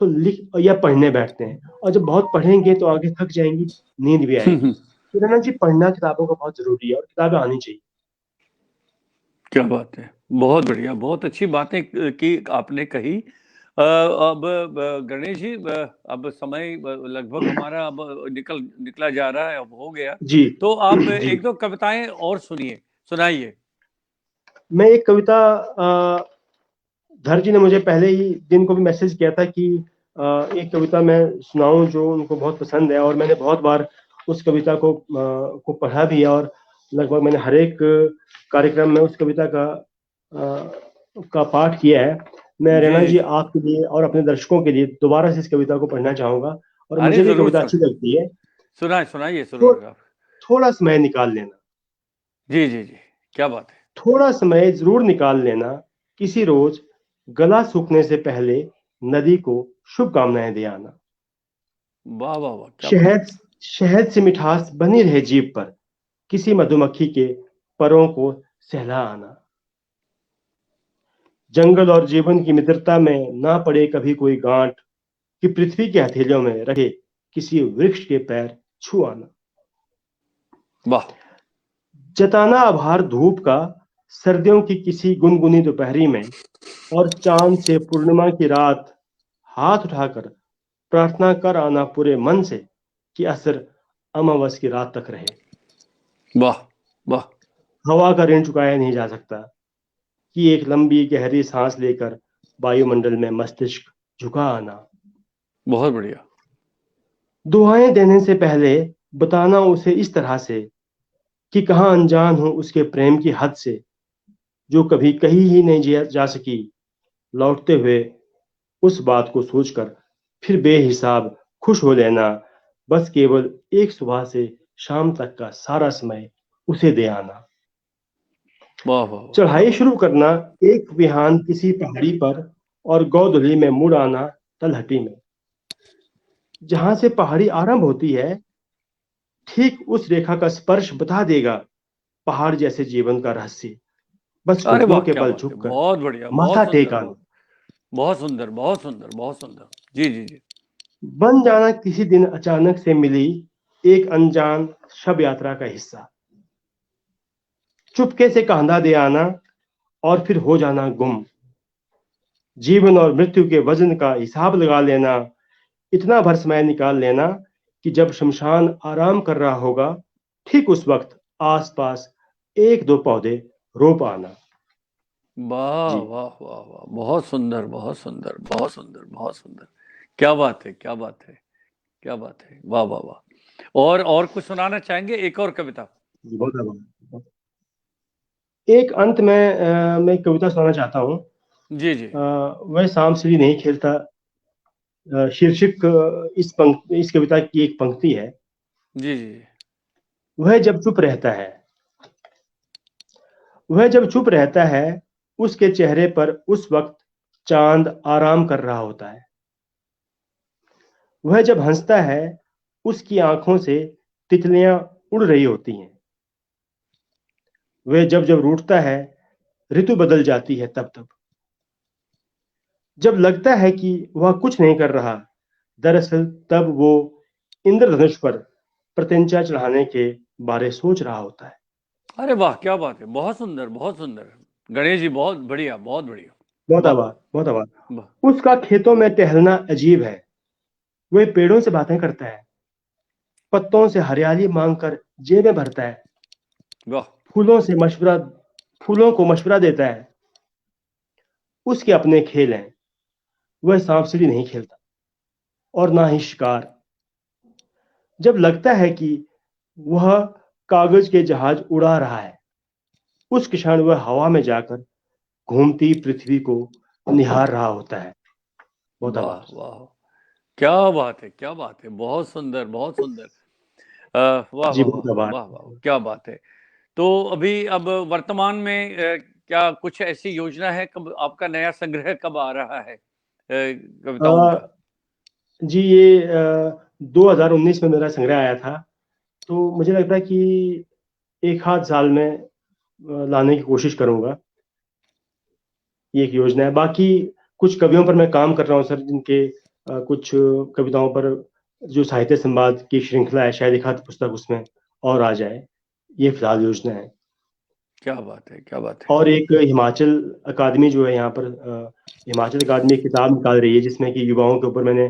तो लिख या पढ़ने बैठते हैं, और जब बहुत पढ़ेंगे तो आगे थक जाएंगी, नींद भी आएगी। तो रना जी, पढ़ना किताबों का बहुत जरूरी है, और किताबें आनी चाहिए। क्या बात है, बहुत बढ़िया, बहुत अच्छी बातें की आपने कही। अब गणेश जी, अब समय लगभग हमारा अब निकला जा रहा है, अब हो गया। जी तो आप जी, एक दो कविताएं और सुनाइए। मैं एक कविता, धर जी ने मुझे पहले ही दिन को भी मैसेज किया था कि एक कविता मैं सुनाऊं जो उनको बहुत पसंद है, और मैंने बहुत बार उस कविता को पढ़ा भी है, और लगभग मैंने हर एक कार्यक्रम में उस कविता का पाठ किया है। मैं जी रैना जी जी, जी। आपके लिए और अपने दर्शकों के लिए दोबारा से इस कविता को पढ़ना चाहूंगा, और अरे मुझे भी जरूर कविता अच्छी लगती है। सुनाइए तो जरूर आप। थोड़ा समय निकाल लेना, जी जी जी, क्या बात है। थोड़ा समय जरूर निकाल लेना, किसी रोज गला सूखने से पहले नदी को शुभकामनाएं दे आना। वाह वाह वाह, क्या बात शहद शहद से मिठास बनी रहे जीभ पर, किसी मधुमक्खी के परों को सहला आना। जंगल और जीवन की मित्रता में ना पड़े कभी कोई गांठ, कि पृथ्वी के हथेलियों में रखे किसी वृक्ष के पैर छू आना। है। वाह। जताना आभार धूप का, सर्दियों की किसी गुनगुनी दोपहरी में, और चांद से पूर्णिमा की रात हाथ उठाकर प्रार्थना कर आना पूरे मन से, कि असर अमावस की रात तक रहे। वाह वाह। हवा का ऋण चुकाया नहीं जा सकता, कि एक लंबी गहरी सांस लेकर वायुमंडल में मस्तिष्क झुका आना। बहुत बढ़िया। दुआएं देने से पहले बताना उसे इस तरह से, कि कहाँ अनजान हूं उसके प्रेम की हद से, जो कभी कही ही नहीं जा सकी। लौटते हुए उस बात को सोचकर फिर बेहिसाब खुश हो लेना। बस केवल एक सुबह से शाम तक का सारा समय उसे दे आना। वाह वाह वाह, क्या चढ़ाई बात शुरू करना एक बिहान किसी पहाड़ी पर, और गोधुली में मुड़ आना तलहटी में। जहां से पहाड़ी आरंभ होती है, ठीक उस रेखा का स्पर्श बता देगा पहाड़ जैसे जीवन का रहस्य। बस है। अरे घुटनों वाह, के क्या बल बात है, झुककर बहुत बढ़िया, माथा बहुत टेक सुंदर, आना। बहुत सुंदर, बहुत सुंदर, बहुत सुंदर। जी जी जी। बन जाना किसी दिन अचानक से मिली एक अनजान शव यात्रा का हिस्सा। चुपके से कंधा दे आना, और फिर हो जाना गुम। जीवन और मृत्यु के वजन का हिसाब लगा लेना। इतना भर समय निकाल लेना कि जब शमशान आराम कर रहा होगा, ठीक उस वक्त आसपास एक दो पौधे रोप आना। वाह जी, वाह वाह वाह, बहुत सुंदर, बहुत सुंदर, बहुत सुंदर, बहुत सुंदर। क्या बात है, क्या बात है, क्या बात है, वाह वाह वाह। और कुछ सुनाना चाहेंगे, एक और कविता। जी, बहुत आभार। एक अंत में मैं एक कविता सुनाना चाहता हूँ। जी जी। वह सांप सीढ़ी नहीं खेलता, शीर्षक इस कविता की एक पंक्ति है। जी जी। वह जब चुप रहता है, वह जब चुप रहता है, उसके चेहरे पर उस वक्त चांद आराम कर रहा होता है। वह जब हंसता है, उसकी आंखों से तितलियां उड़ रही होती हैं। वह जब जब रूठता है, ऋतु बदल जाती है तब तब। जब लगता है कि वह कुछ नहीं कर रहा, दरअसल तब वो इंद्रधनुष पर प्रत्यंचा चढ़ाने के बारे सोच रहा होता है। अरे वाह, क्या बात है, बहुत सुंदर, बहुत सुंदर। गणेश जी, बहुत बढ़िया, बहुत बढ़िया। बहुत वाह आभार, बहुत आभार। वाह उसका खेतों में टहलना अजीब है। वह पेड़ों से बातें करता है, पत्तों से हरियाली मांगकर जेबें भरता है, वाह। फूलों से मशवरा फूलों को मशवरा देता है। उसके अपने खेल हैं। वह सांप सीढ़ी नहीं खेलता और ना ही शिकार। जब लगता है कि वह कागज के जहाज उड़ा रहा है, उस क्षण वह हवा में जाकर घूमती पृथ्वी को निहार रहा होता है। बहुत आभार। वाह वाह, क्या बात है, क्या बात है, बहुत सुंदर, बहुत सुंदर। वाह जी वाह बहुत वाह आभार। वाह वाह, क्या बात है। तो अभी अब वर्तमान में क्या कुछ ऐसी योजना है, कब आपका नया संग्रह कब आ रहा है कविताओं का? अ, जी ये 2019 में मेरा संग्रह आया था, तो मुझे लगता है कि एक आध साल में लाने की कोशिश करूंगा। ये एक योजना है। बाकी कुछ कवियों पर मैं काम कर रहा हूँ सर, जिनके कुछ कविताओं पर जो साहित्य संवाद की श्रृंखला है, शायद एक आध पुस्तक उसमें और आ जाए। ये फिलहाल योजना है। क्या बात है, क्या बात है। और एक हिमाचल अकादमी जो है यहाँ पर, हिमाचल अकादमी एक किताब निकाल रही है जिसमें कि युवाओं के ऊपर मैंने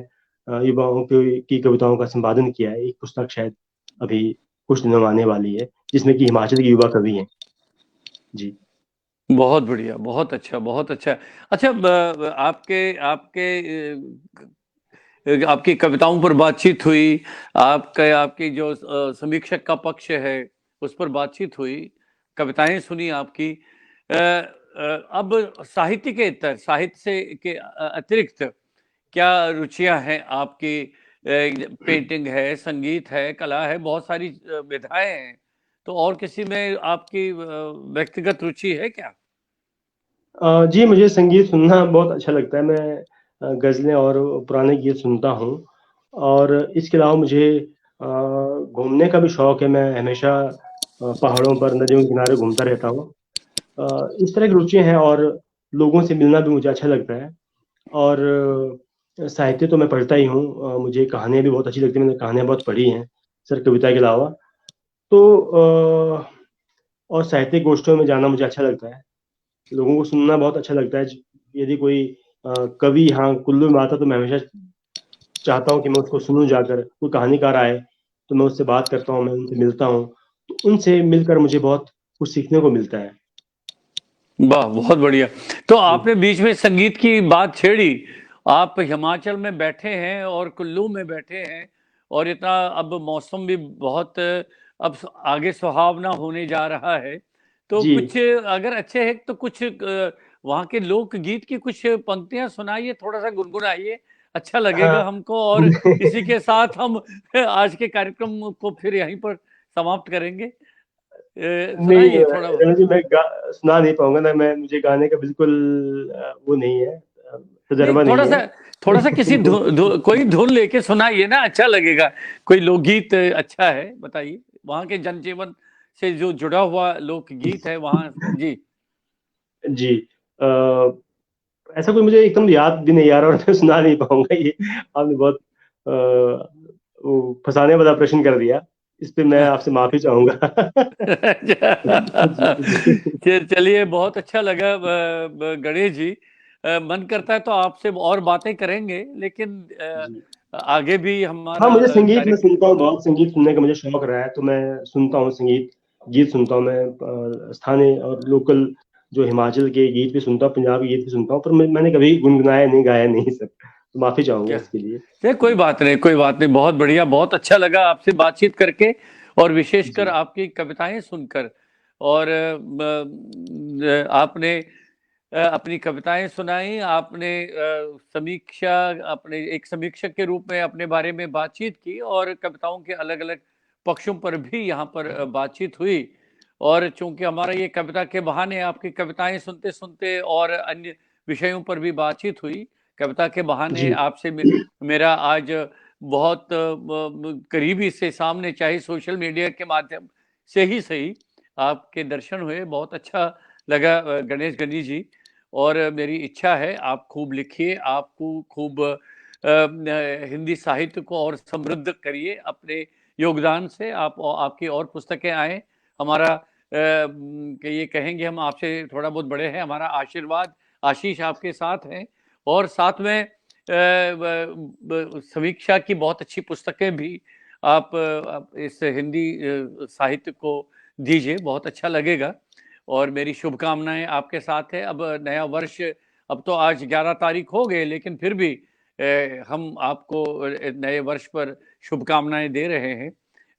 युवाओं की कविताओं का संपादन किया है। एक पुस्तक शायद अभी कुछ दिनों में आने वाली है, जिसमें कि हिमाचल के युवा कवि हैं। जी। बहुत बढ़िया, बहुत अच्छा, बहुत अच्छा। अच्छा, आपके आपके आपकी कविताओं पर बातचीत हुई, आपकी जो समीक्षक का पक्ष है उस पर बातचीत हुई, कविताएं सुनी आपकी। अब साहित्य के इतर, साहित्य से के अतिरिक्त क्या रुचियां हैं आपकी? पेंटिंग है, संगीत है, कला है, बहुत सारी विधाएं हैं। तो और किसी में आपकी व्यक्तिगत रुचि है क्या? जी मुझे संगीत सुनना बहुत अच्छा लगता है। मैं गज़लें और पुराने गीत सुनता हूँ। और इसके अलावा मुझे घूमने का भी शौक है। मैं हमेशा पहाड़ों पर, नदियों के किनारे घूमता रहता हूँ। इस तरह की रुचियाँ हैं। और लोगों से मिलना भी मुझे अच्छा लगता है। और साहित्य तो मैं पढ़ता ही हूँ। मुझे कहानियाँ भी बहुत अच्छी लगती हैं। मैंने कहानियाँ बहुत पढ़ी हैं सर, कविता के अलावा। तो और साहित्यिक गोष्ठियों में जाना मुझे अच्छा लगता है। लोगों को सुनना बहुत अच्छा लगता है। यदि कोई कवि यहाँ कुल्लू में आता तो मैं हमेशा चाहता हूँ कि मैं उसको सुनूं जाकर। कोई कहानीकार आए तो मैं उससे बात करता हूँ, मैं उनसे मिलता हूँ। तो उनसे मिलकर मुझे बहुत कुछ सीखने को मिलता है। वाह, बहुत बढ़िया। तो जी। आपने बीच में संगीत की बात छेड़ी। आप हिमाचल में बैठे हैं और कुल्लू में बैठे हैं, और इतना अब मौसम भी बहुत अब आगे सुहावना होने जा रहा है। तो जी। कुछ अगर अच्छे हैं तो कुछ वहाँ के लोकगीत की कुछ पंक्तियां सुनाइए, थोड़ा सा गुनगुनाइए, अच्छा लगेगा हाँ। हमको। और इसी के साथ हम आज के कार्यक्रम को फिर यहीं पर समाप्त करेंगे। नहीं सुनाइए थोड़ा। रमन जी, मैं सुना नहीं पाऊंगा ना। मैं मुझे गाने का बिल्कुल वो नहीं है, नहीं, तजर्बा नहीं है। थोड़ा सा किसी कोई धुन लेके सुनाइए ना, अच्छा लगेगा। कोई लोकगीत अच्छा है, बताइए। वहां के जनजीवन से जो जुड़ा हुआ लोकगीत है वहां। जी। जी। अ, ऐसा कोई मुझे एकदम याद भी नहीं आ रहा और मैं सुना नहीं पाऊंगा ये। आपने बहुत वो फंसाने वाला प्रश्न कर दिया। इस पे मैं आपसे माफी चाहूंगा। जी। जी। चलिए, बहुत अच्छा लगा गणेश जी। मन करता है तो आपसे और बातें करेंगे, लेकिन जी। आगे भी हाँ, हमारा मुझे संगीत मैं कार्यक्रम। सुनता हूँ बहुत। संगीत सुनने का मुझे शौक रहा है, तो मैं सुनता हूँ संगीत। गीत सुनता हूँ मैं, स्थानीय और लोकल जो हिमाचल के गीत भी सुनता हूँ, पंजाबी गीत भी सुनता हूँ। पर मैंने कभी गुनगुनाया नहीं, गाया नहीं सर। तो माफी चाहूंगा क्या? इसके लिए। नहीं, कोई जी। बात नहीं, कोई बात नहीं, बहुत बढ़िया, बहुत अच्छा लगा आपसे बातचीत करके, और विशेषकर जी। आपकी कविताएं सुनकर। और आपने अपनी कविताएं सुनाई, आपने समीक्षा, अपने एक समीक्षक के रूप में अपने बारे में बातचीत की, और कविताओं के अलग अलग पक्षों पर भी यहाँ पर बातचीत हुई। और चूंकि हमारा ये कविता के बहाने आपकी कविताएं सुनते सुनते और अन्य विषयों पर भी बातचीत हुई, कविता के बहाने जी आपसे मेरा आज बहुत करीबी से सामने, चाहे सोशल मीडिया के माध्यम से ही सही, आपके दर्शन हुए। बहुत अच्छा लगा गणेश गनी जी। और मेरी इच्छा है आप खूब लिखिए, आपको खूब हिंदी साहित्य को और समृद्ध करिए अपने योगदान से। आपकी और पुस्तकें आए। हमारा कि ये कहेंगे हम आपसे थोड़ा बहुत बड़े हैं, हमारा आशीर्वाद आशीष आपके साथ है। और साथ में समीक्षा की बहुत अच्छी पुस्तकें भी आप इस हिंदी साहित्य को दीजिए, बहुत अच्छा लगेगा। और मेरी शुभकामनाएं आपके साथ है। अब नया वर्ष, अब तो आज 11 तारीख हो गए, लेकिन फिर भी हम आपको नए वर्ष पर शुभकामनाएं दे रहे हैं।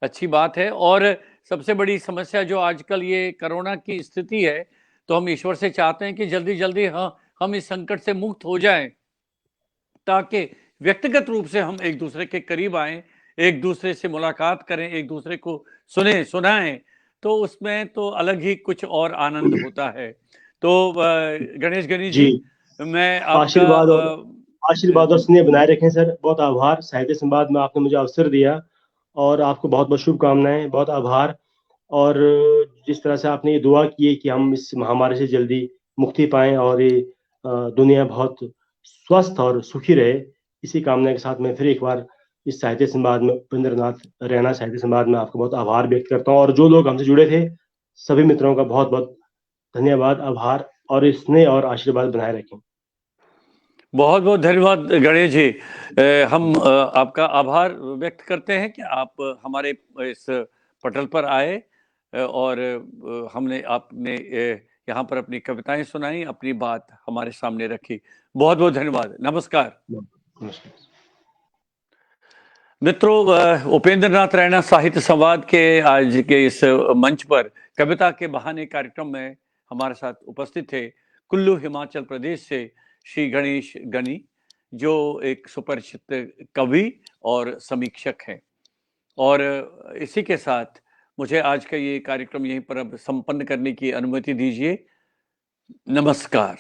अच्छी बात है। और सबसे बड़ी समस्या जो आजकल ये कोरोना की स्थिति है, तो हम ईश्वर से चाहते हैं कि जल्दी जल्दी हम इस संकट से मुक्त हो जाएं, ताकि व्यक्तिगत रूप से हम एक दूसरे के करीब आएं, एक दूसरे से मुलाकात करें, एक दूसरे को सुने सुनाएं। तो उसमें तो अलग ही कुछ और आनंद होता है। तो गणेश गनी जी जी, मैं आपका आशीर्वाद और स्नेह बनाए रखें सर। बहुत आभार, साहित्य संवाद में आपने मुझे अवसर दिया और आपको बहुत बहुत शुभकामनाएं, बहुत आभार। और जिस तरह से आपने ये दुआ की है कि हम इस महामारी से जल्दी मुक्ति पाएं और ये दुनिया बहुत स्वस्थ और सुखी रहे, इसी कामना के साथ मैं फिर एक बार इस साहित्य संवाद में, उपेंद्र नाथ रैना साहित्य संवाद में आपको बहुत आभार व्यक्त करता हूँ। और जो लोग हमसे जुड़े थे सभी मित्रों का बहुत बहुत धन्यवाद, आभार, और स्नेह और आशीर्वाद बनाए रखें। बहुत बहुत धन्यवाद गणेश जी। हम आपका आभार व्यक्त करते हैं कि आप हमारे इस पटल पर आए, और हमने आपने यहाँ पर अपनी कविताएं सुनाई, अपनी बात हमारे सामने रखी। बहुत बहुत धन्यवाद। नमस्कार। नमस्कार। मित्रों, उपेंद्र नाथ रैना साहित्य संवाद के आज के इस मंच पर कविता के बहाने कार्यक्रम में हमारे साथ उपस्थित थे कुल्लू हिमाचल प्रदेश से श्री गणेश गनी, जो एक सुपरिचित कवि और समीक्षक हैं। और इसी के साथ मुझे आज का ये कार्यक्रम यहीं पर अब संपन्न करने की अनुमति दीजिए। नमस्कार।